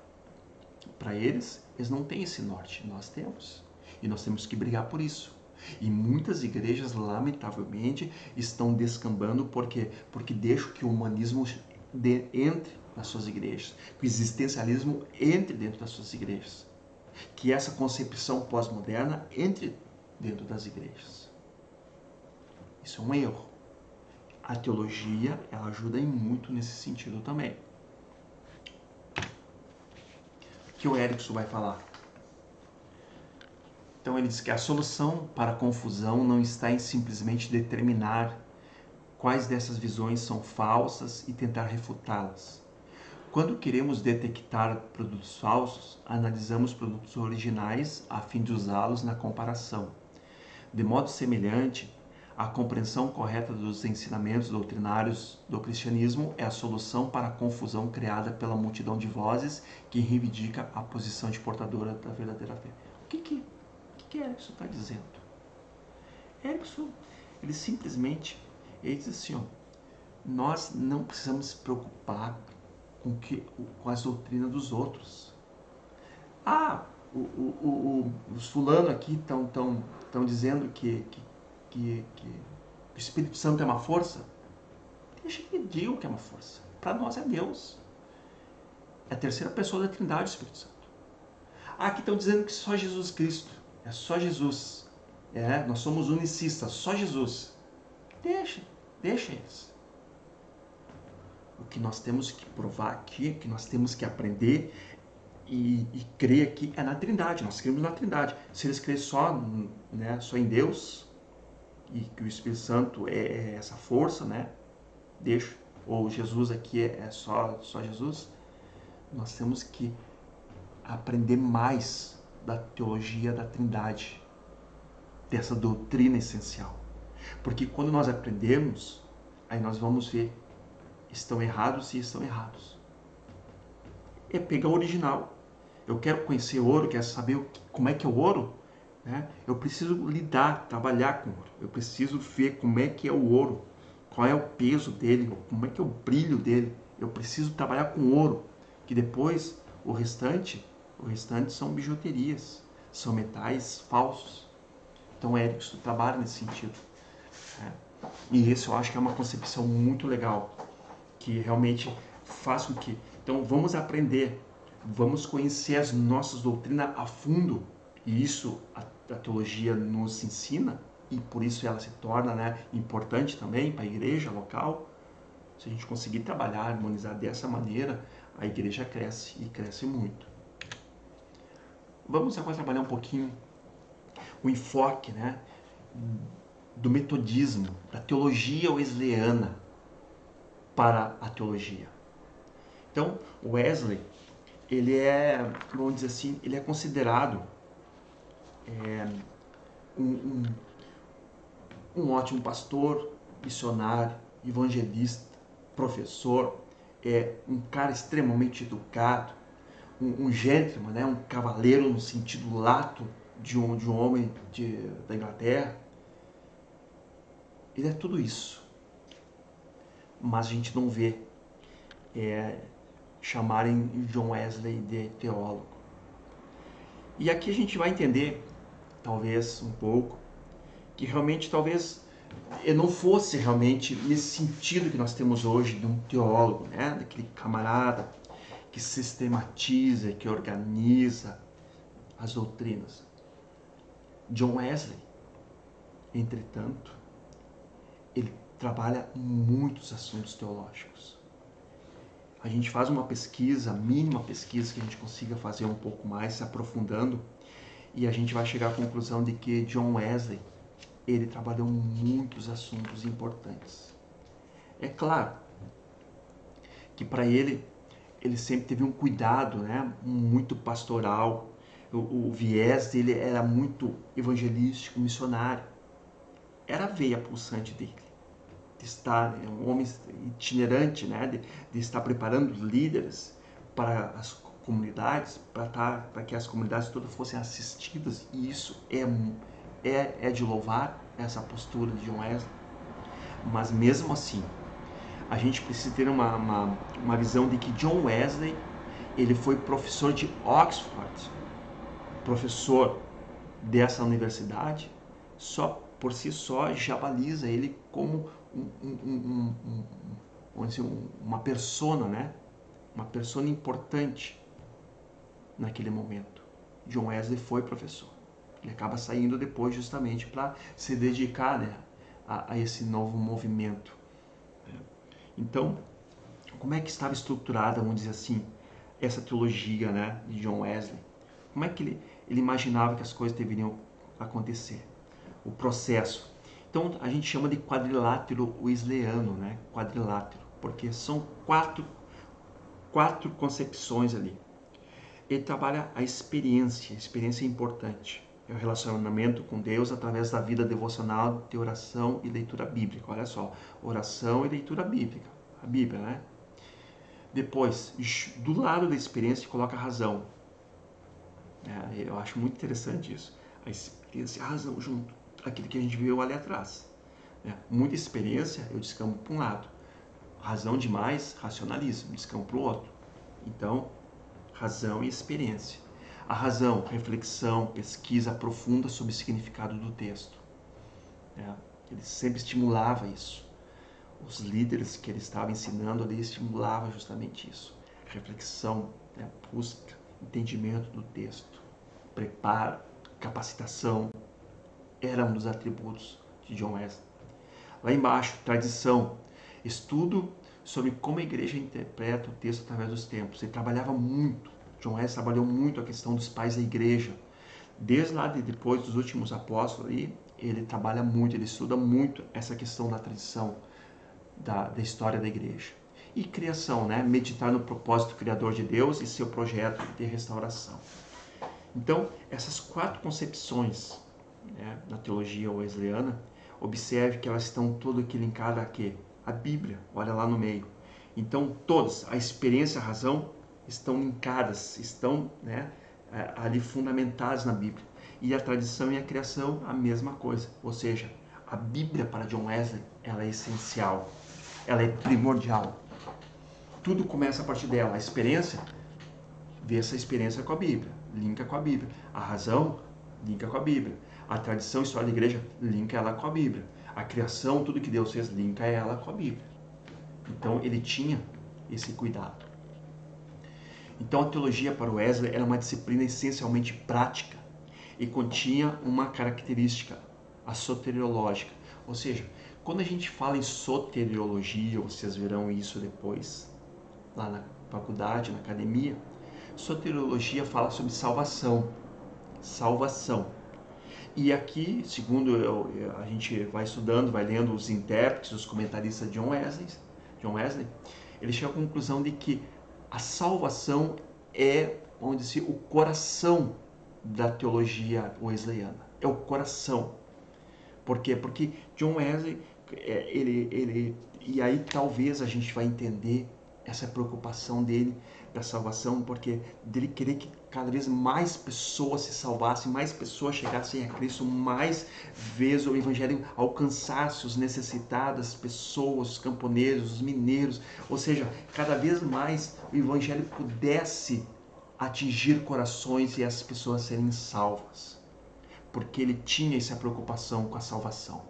para eles não têm esse norte. Nós temos. E nós temos que brigar por isso. E muitas igrejas, lamentavelmente, estão descambando porque deixam que o humanismo entre nas suas igrejas, que o existencialismo entre dentro das suas igrejas, que essa concepção pós-moderna entre dentro das igrejas. Isso é um erro. A teologia, ela ajuda muito nesse sentido também. O que o Erickson vai falar? Então ele diz que a solução para a confusão não está em simplesmente determinar quais dessas visões são falsas e tentar refutá-las. Quando queremos detectar produtos falsos, analisamos produtos originais a fim de usá-los na comparação. De modo semelhante, a compreensão correta dos ensinamentos doutrinários do cristianismo é a solução para a confusão criada pela multidão de vozes que reivindica a posição de portadora da verdadeira fé. O que Erickson está dizendo? Erickson, ele simplesmente diz assim, ó, nós não precisamos se preocupar com as doutrinas dos outros. Ah, os fulano aqui estão dizendo que o Espírito Santo é uma força. Deixa que digam que é uma força. Para nós é Deus. É a terceira pessoa da Trindade, o Espírito Santo. Ah, aqui estão dizendo que só Jesus Cristo. É só Jesus. Nós somos unicistas, só Jesus. Deixa eles. O que nós temos que provar aqui, o que nós temos que aprender e crer aqui é na Trindade. Nós cremos na Trindade. Se eles crerem só em Deus e que o Espírito Santo é essa força, né? Deixa. Ou Jesus aqui é só Jesus. Nós temos que aprender mais da teologia da Trindade, dessa doutrina essencial. Porque quando nós aprendemos, aí nós vamos ver estão errados e estão errados. É pegar o original. Eu quero conhecer ouro, quero saber como é que é o ouro, né? Eu preciso trabalhar com ouro. Eu preciso ver como é que é o ouro, qual é o peso dele, como é que é o brilho dele. Eu preciso trabalhar com ouro, que depois o restante são bijuterias, são metais falsos. Então Erickson trabalha nesse sentido. E isso eu acho que é uma concepção muito legal, que realmente faz com que... Então vamos aprender, vamos conhecer as nossas doutrinas a fundo, e isso a teologia nos ensina, e por isso ela se torna, né, importante também para a igreja local. Se a gente conseguir trabalhar, harmonizar dessa maneira, a igreja cresce, e cresce muito. Vamos agora trabalhar um pouquinho o enfoque, né, do metodismo, da teologia wesleyana para a teologia. Então, Wesley, ele vamos dizer assim, ele é considerado um ótimo pastor, missionário, evangelista, professor, um cara extremamente educado, um gentleman, né, um cavaleiro no sentido lato de um homem da Inglaterra. Ele é tudo isso. Mas a gente não vê chamarem John Wesley de teólogo. E aqui a gente vai entender, talvez um pouco, que realmente talvez não fosse realmente nesse sentido que nós temos hoje de um teólogo, né? Daquele camarada que sistematiza, que organiza as doutrinas. John Wesley, entretanto, ele trabalha muitos assuntos teológicos. A gente faz uma pesquisa, a mínima pesquisa que a gente consiga fazer um pouco mais, se aprofundando, e a gente vai chegar à conclusão de que John Wesley, ele trabalhou muitos assuntos importantes. É claro que para ele sempre teve um cuidado, né, muito pastoral, o viés dele era muito evangelístico, missionário. Era a veia pulsante dele. De estar, um homem itinerante, né, de estar preparando líderes para as comunidades, para que as comunidades todas fossem assistidas, e isso é de louvar, essa postura de John Wesley. Mas mesmo assim, a gente precisa ter uma visão de que John Wesley, ele foi professor de Oxford, professor dessa universidade, só por si só já baliza ele como uma persona, né? Uma persona importante naquele momento. John Wesley foi professor. Ele acaba saindo depois justamente para se dedicar, né, a esse novo movimento. Então, como é que estava estruturada, vamos dizer assim, essa teologia, né, de John Wesley? Como é que ele imaginava que as coisas deveriam acontecer? O processo. Então, a gente chama de quadrilátero wesleyano, né? Quadrilátero, porque são 4 4 concepções ali. Ele trabalha a experiência é importante. É o relacionamento com Deus através da vida devocional, de oração e leitura bíblica. Olha só, oração e leitura bíblica. A Bíblia, né? Depois, do lado da experiência, coloca a razão. Eu acho muito interessante isso. A experiência e a razão junto. Aquilo que a gente viu ali atrás. Muita experiência, eu descambo para um lado. Razão demais, racionalismo, descambo para o outro. Então, razão e experiência. A razão, reflexão, pesquisa profunda sobre o significado do texto. Ele sempre estimulava isso. Os líderes que ele estava ensinando ali estimulavam justamente isso. Reflexão, busca, entendimento do texto, preparo, capacitação, era um dos atributos de John Wesley. Lá embaixo, tradição, estudo sobre como a igreja interpreta o texto através dos tempos. Ele trabalhava muito, John Wesley trabalhou muito a questão dos pais da igreja. Desde lá depois dos últimos apóstolos, ele trabalha muito, ele estuda muito essa questão da tradição, da história da igreja. E criação, meditar no propósito criador de Deus e seu projeto de restauração. Então, essas 4 concepções na teologia wesleyana, observe que elas estão todas aqui linkadas a quê? A Bíblia, olha lá no meio. Então, todas, a experiência e a razão, estão linkadas, estão ali fundamentadas na Bíblia. E a tradição e a criação, a mesma coisa. Ou seja, a Bíblia para John Wesley, ela é essencial, ela é primordial. Tudo começa a partir dela. A experiência, vê essa experiência com a Bíblia, linka com a Bíblia. A razão, linka com a Bíblia. A tradição, história da igreja, linka ela com a Bíblia. A criação, tudo que Deus fez, linka ela com a Bíblia. Então, ele tinha esse cuidado. Então, a teologia para Wesley era uma disciplina essencialmente prática e continha uma característica, a soteriológica. Ou seja, quando a gente fala em soteriologia, vocês verão isso depois, lá na faculdade, na academia, soteriologia fala sobre salvação. Salvação. E aqui, segundo a gente vai estudando, vai lendo os intérpretes, os comentaristas de John Wesley, ele chega à conclusão de que a salvação é, vamos dizer, o coração da teologia wesleyana. É o coração. Por quê? Porque John Wesley, e aí talvez a gente vai entender essa preocupação dele da salvação, porque dele querer que cada vez mais pessoas se salvassem, mais pessoas chegassem a Cristo, mais vezes o evangelho alcançasse os necessitados, as pessoas, os camponeses, os mineiros, ou seja, cada vez mais o evangelho pudesse atingir corações e as pessoas serem salvas, porque ele tinha essa preocupação com a salvação.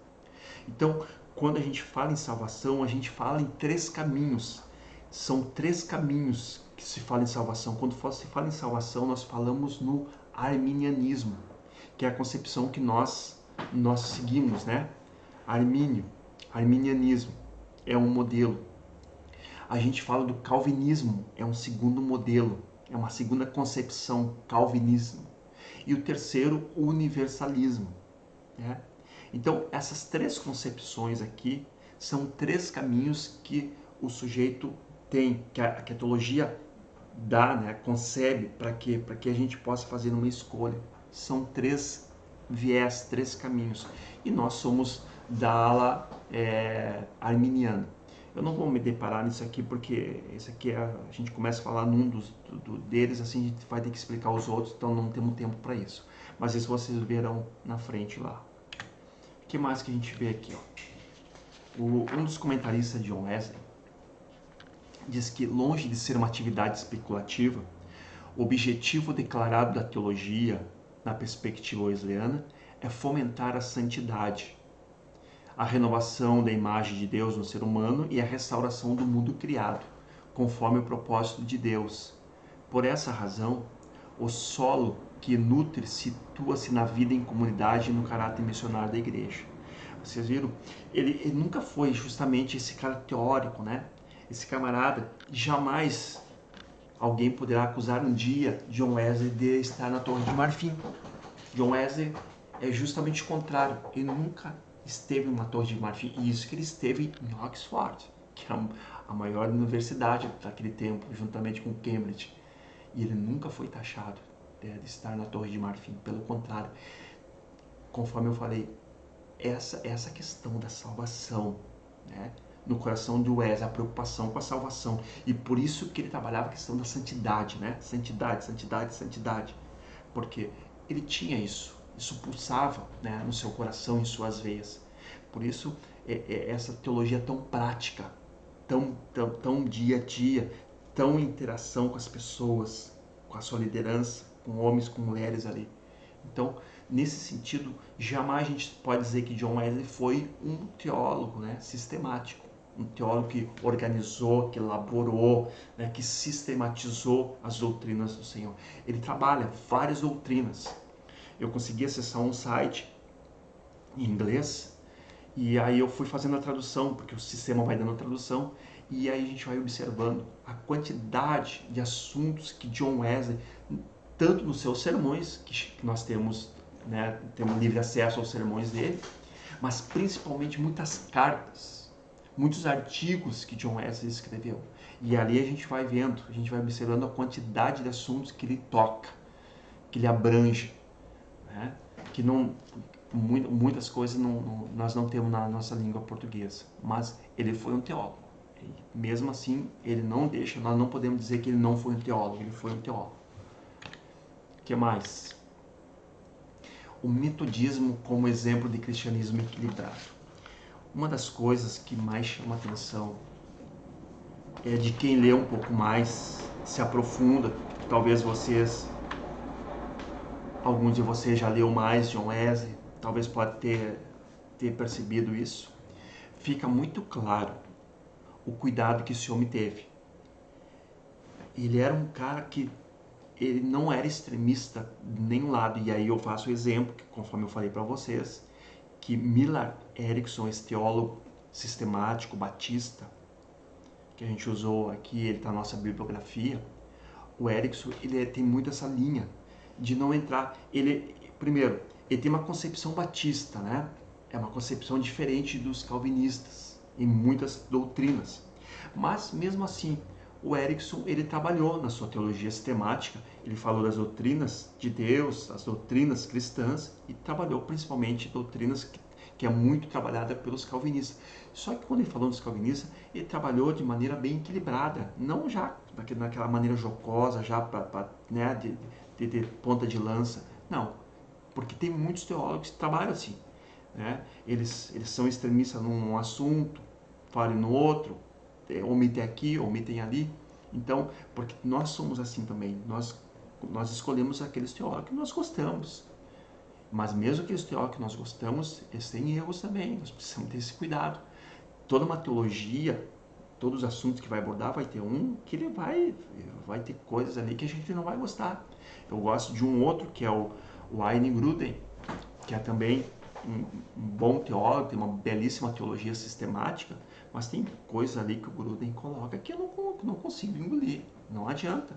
Então, quando a gente fala em salvação, a gente fala em 3 caminhos. São 3 caminhos que se fala em salvação. Quando se fala em salvação, nós falamos no arminianismo, que é a concepção que nós seguimos, Arminianismo é um modelo. A gente fala do calvinismo, é um segundo modelo, é uma segunda concepção, calvinismo. E o terceiro, o universalismo. Então, essas 3 concepções aqui são 3 caminhos que o sujeito tem, que a teologia dá, concebe para que a gente possa fazer uma escolha. São 3 viés, 3 caminhos. E nós somos da ala arminiana. Eu não vou me deparar nisso aqui, porque esse aqui a gente começa a falar num deles, assim a gente vai ter que explicar os outros, então não temos tempo para isso. Mas isso vocês verão na frente lá. O que mais que a gente vê aqui? Um dos comentaristas de John Wesley diz que, longe de ser uma atividade especulativa, o objetivo declarado da teologia, na perspectiva wesleyana, é fomentar a santidade, a renovação da imagem de Deus no ser humano e a restauração do mundo criado, conforme o propósito de Deus. Por essa razão, o solo que nutre situa-se na vida em comunidade e no caráter missionário da igreja. Vocês viram? Ele nunca foi justamente esse cara teórico, Esse camarada, jamais alguém poderá acusar um dia John Wesley de estar na Torre de Marfim. John Wesley é justamente o contrário. Ele nunca esteve numa Torre de Marfim. E isso que ele esteve em Oxford. que era a maior universidade daquele tempo, juntamente com Cambridge. E ele nunca foi taxado de estar na Torre de Marfim. Pelo contrário, conforme eu falei, essa questão da salvação, né, no coração de Wesley, a preocupação com a salvação. E por isso que ele trabalhava a questão da santidade, né? Santidade, santidade, santidade. Porque ele tinha isso pulsava, né, no seu coração, em suas veias. Por isso, essa teologia tão prática, tão dia a dia, tão em interação com as pessoas, com a sua liderança, com homens, com mulheres ali. Então, nesse sentido, jamais a gente pode dizer que John Wesley foi um teólogo, né, sistemático. Um teólogo que organizou, que elaborou, né, que sistematizou as doutrinas do Senhor. Ele trabalha várias doutrinas. Eu consegui acessar um site em inglês e aí eu fui fazendo a tradução, porque o sistema vai dando a tradução, e aí a gente vai observando a quantidade de assuntos que John Wesley, tanto nos seus sermões, que nós temos, né, temos livre acesso aos sermões dele, mas principalmente muitas cartas, muitos artigos que John Wesley escreveu. E ali a gente vai vendo, a gente vai observando a quantidade de assuntos que ele toca, que ele abrange, né? Que não, muitas coisas nós não temos na nossa língua portuguesa, mas ele foi um teólogo. E mesmo assim, ele não deixa, nós não podemos dizer que ele não foi um teólogo, ele foi um teólogo. O que mais? O metodismo como exemplo de cristianismo equilibrado. Uma das coisas que mais chama a atenção é de quem lê um pouco mais, se aprofunda, talvez alguns de vocês já leu mais John Wesley, talvez pode ter percebido isso. Fica muito claro o cuidado que esse homem teve. Ele era um cara que ele não era extremista de nenhum lado. E aí eu faço o exemplo, que, conforme eu falei para vocês, que Millard Erickson, esse teólogo sistemático, batista, que a gente usou aqui, ele está na nossa bibliografia, o Erickson, ele tem muito essa linha de não entrar. Primeiro, ele tem uma concepção batista, né? É uma concepção diferente dos calvinistas em muitas doutrinas. Mas mesmo assim, o Erickson, ele trabalhou na sua teologia sistemática, ele falou das doutrinas de Deus, das doutrinas cristãs, e trabalhou principalmente doutrinas que é muito trabalhada pelos calvinistas. Só que quando ele falou dos calvinistas, ele trabalhou de maneira bem equilibrada, não já naquela maneira jocosa, já né, de ponta de lança, não, porque tem muitos teólogos que trabalham assim, né? Eles são extremistas num assunto, falam no outro, omitem aqui, omitem ali. Então, porque nós somos assim também, nós escolhemos aqueles teólogos que nós gostamos. Mas mesmo aqueles teólogos que nós gostamos, eles têm erros também, nós precisamos ter esse cuidado. Toda uma teologia, todos os assuntos que vai abordar, vai ter um que ele vai ter coisas ali que a gente não vai gostar. Eu gosto de um outro, que é o Wayne Grudem, que é também um bom teólogo, tem uma belíssima teologia sistemática, mas tem coisas ali que o Grudem coloca que eu não consigo engolir, não adianta.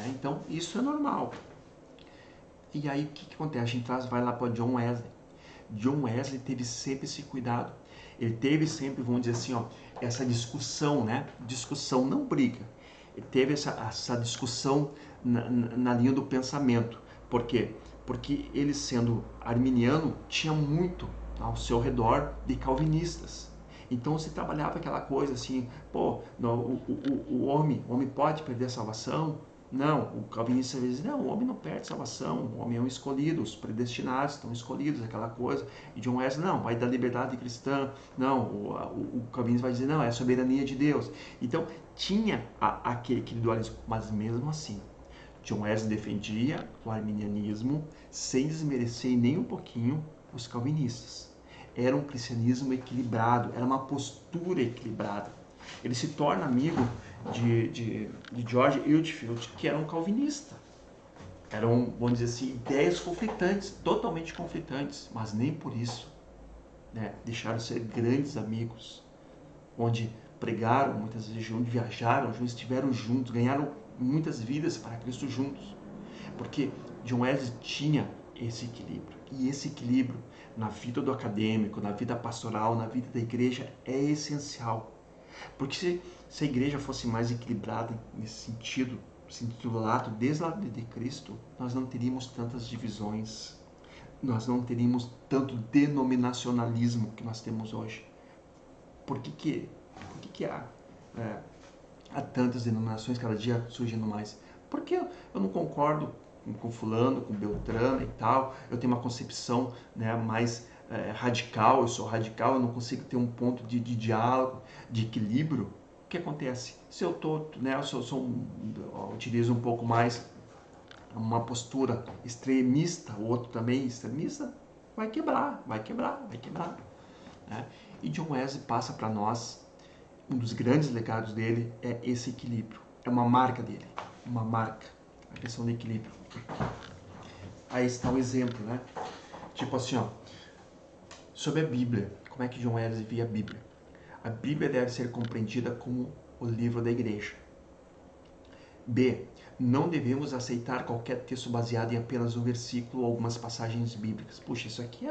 Então, isso é normal. E aí, o que acontece? A gente vai lá para John Wesley. John Wesley teve sempre esse cuidado. Ele teve sempre, vamos dizer assim, ó, essa discussão, né? Discussão, não briga. Ele teve essa discussão na linha do pensamento. Por quê? Porque ele, sendo arminiano, tinha muito ao seu redor de calvinistas. Então se trabalhava aquela coisa assim, pô, o homem pode perder a salvação? Não, o calvinista diz, não, o homem não perde salvação, o homem é um escolhido, os predestinados estão escolhidos, aquela coisa. E John Wesley, não, vai da liberdade cristã, não, o calvinista vai dizer, não, é a soberania de Deus. Então tinha aquele dualismo, mas mesmo assim, John Wesley defendia o arminianismo sem desmerecer nem um pouquinho os calvinistas. Era um cristianismo equilibrado, era uma postura equilibrada. Ele se torna amigo de George Whitefield, que era um calvinista. Eram, vamos dizer assim, ideias conflitantes, totalmente conflitantes, mas nem por isso, né, deixaram de ser grandes amigos, onde pregaram muitas vezes juntos, viajaram juntos, estiveram juntos, ganharam muitas vidas para Cristo juntos. Porque John Wesley tinha esse equilíbrio. E esse equilíbrio na vida do acadêmico, na vida pastoral, na vida da igreja é essencial. Porque se a igreja fosse mais equilibrada nesse sentido lato, desde lá de Cristo, nós não teríamos tantas divisões, nós não teríamos tanto denominacionalismo que nós temos hoje. Por que há tantas denominações cada dia surgindo mais? Porque eu não concordo com fulano, com Beltrano e tal, eu tenho uma concepção, né, mais radical, eu sou radical, eu não consigo ter um ponto de diálogo, de equilíbrio. O que acontece? Se eu utilizo um pouco mais uma postura extremista, o outro também extremista, vai quebrar. Né? E John Wesley passa para nós, um dos grandes legados dele é esse equilíbrio. É uma marca dele, a questão do equilíbrio. Aí está um exemplo, né? Tipo assim, ó, sobre a Bíblia. Como é que John Wesley via a Bíblia? A Bíblia deve ser compreendida como o livro da igreja. B. Não devemos aceitar qualquer texto baseado em apenas um versículo ou algumas passagens bíblicas. Puxa, isso aqui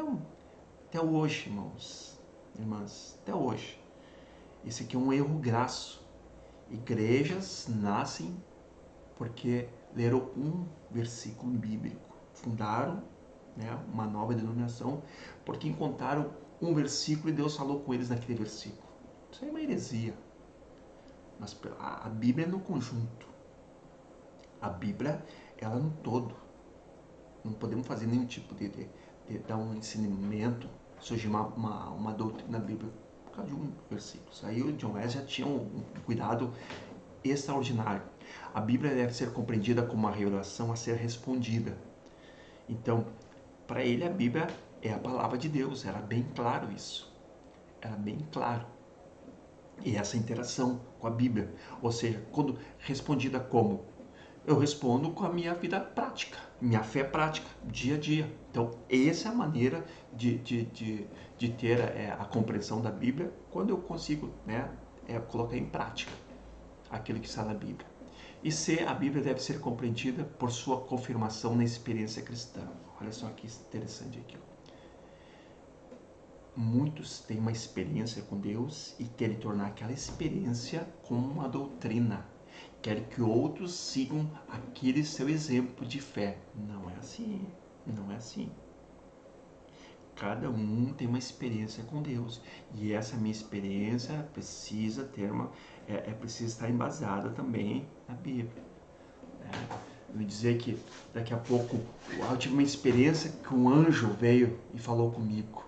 até hoje, irmãs, até hoje. Esse aqui é um erro grasso. Igrejas nascem porque leram um versículo bíblico. Fundaram, né, uma nova denominação porque encontraram um versículo e Deus falou com eles naquele versículo. Isso é uma heresia. Mas a Bíblia é no conjunto. A Bíblia, ela no todo. Não podemos fazer nenhum tipo de dar um ensinamento, surgir uma doutrina bíblica por causa de um versículo. Isso aí o John Wesley já tinha um cuidado extraordinário. A Bíblia deve ser compreendida como uma revelação a ser respondida. Então, para ele a Bíblia é a palavra de Deus, era bem claro isso. Era bem claro. E essa interação com a Bíblia, ou seja, quando respondida como? Eu respondo com a minha vida prática, minha fé prática, dia a dia. Então, essa é a maneira de ter a compreensão da Bíblia quando eu consigo, né, colocar em prática aquilo que está na Bíblia. E C, a Bíblia deve ser compreendida por sua confirmação na experiência cristã. Olha só que interessante aqui. Muitos têm uma experiência com Deus e querem tornar aquela experiência como uma doutrina. Querem que outros sigam aquele seu exemplo de fé. Não é assim. Não é assim. Cada um tem uma experiência com Deus. E essa minha experiência precisa precisa estar embasada também na Bíblia. Eu vou dizer que daqui a pouco eu tive uma experiência que um anjo veio e falou comigo.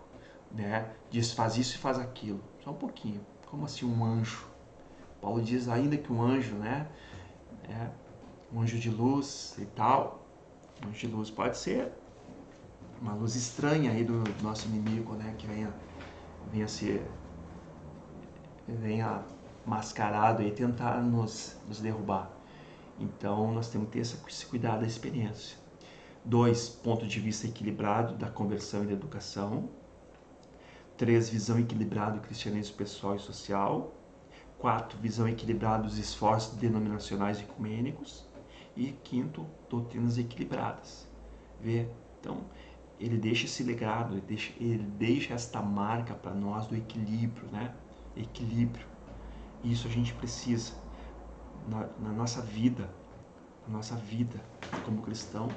Né? Diz, faz isso e faz aquilo. Só um pouquinho. Como assim um anjo? Paulo diz ainda que um anjo, né? Um anjo de luz e tal. Um anjo de luz pode ser uma luz estranha aí do nosso inimigo, né? Que venha mascarado e tentar nos derrubar. Então nós temos que ter esse cuidado da experiência. 2, ponto de vista equilibrado da conversão e da educação. 3, visão equilibrada do cristianismo pessoal e social. 4, visão equilibrada dos esforços denominacionais e ecumênicos. E 5, doutrinas equilibradas. Vê? Então, ele deixa esse legado, ele deixa esta marca para nós do equilíbrio, né? Equilíbrio. Isso a gente precisa na nossa vida como cristão.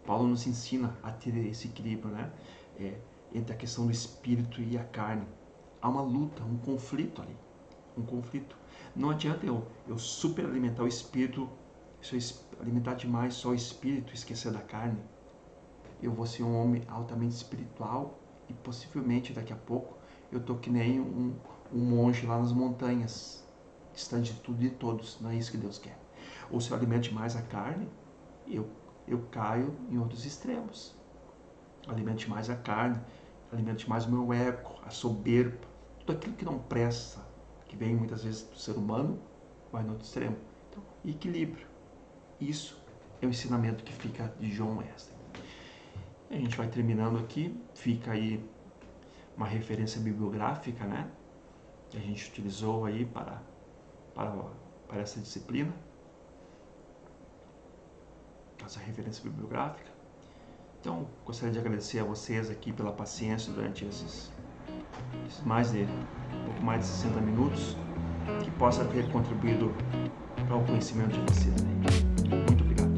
Paulo nos ensina a ter esse equilíbrio, né? Entre a questão do espírito e a carne. Há uma luta, um conflito ali. Um conflito. Não adianta eu superalimentar o espírito, se eu alimentar demais só o espírito e esquecer da carne. Eu vou ser um homem altamente espiritual e possivelmente daqui a pouco eu tô que nem um monge lá nas montanhas, distante de tudo e de todos. Não é isso que Deus quer. Ou se eu alimento demais a carne, eu caio em outros extremos. Alimente mais a carne, alimente mais o meu ego, a soberba, tudo aquilo que não presta, que vem muitas vezes do ser humano, vai no outro extremo. Então, equilíbrio. Isso é o ensinamento que fica de John Wesley. E a gente vai terminando aqui, fica aí uma referência bibliográfica, né? Que a gente utilizou aí para essa disciplina. Essa referência bibliográfica. Então, gostaria de agradecer a vocês aqui pela paciência durante esses pouco mais de 60 minutos. que possa ter contribuído para o conhecimento de vocês aí. Muito obrigado.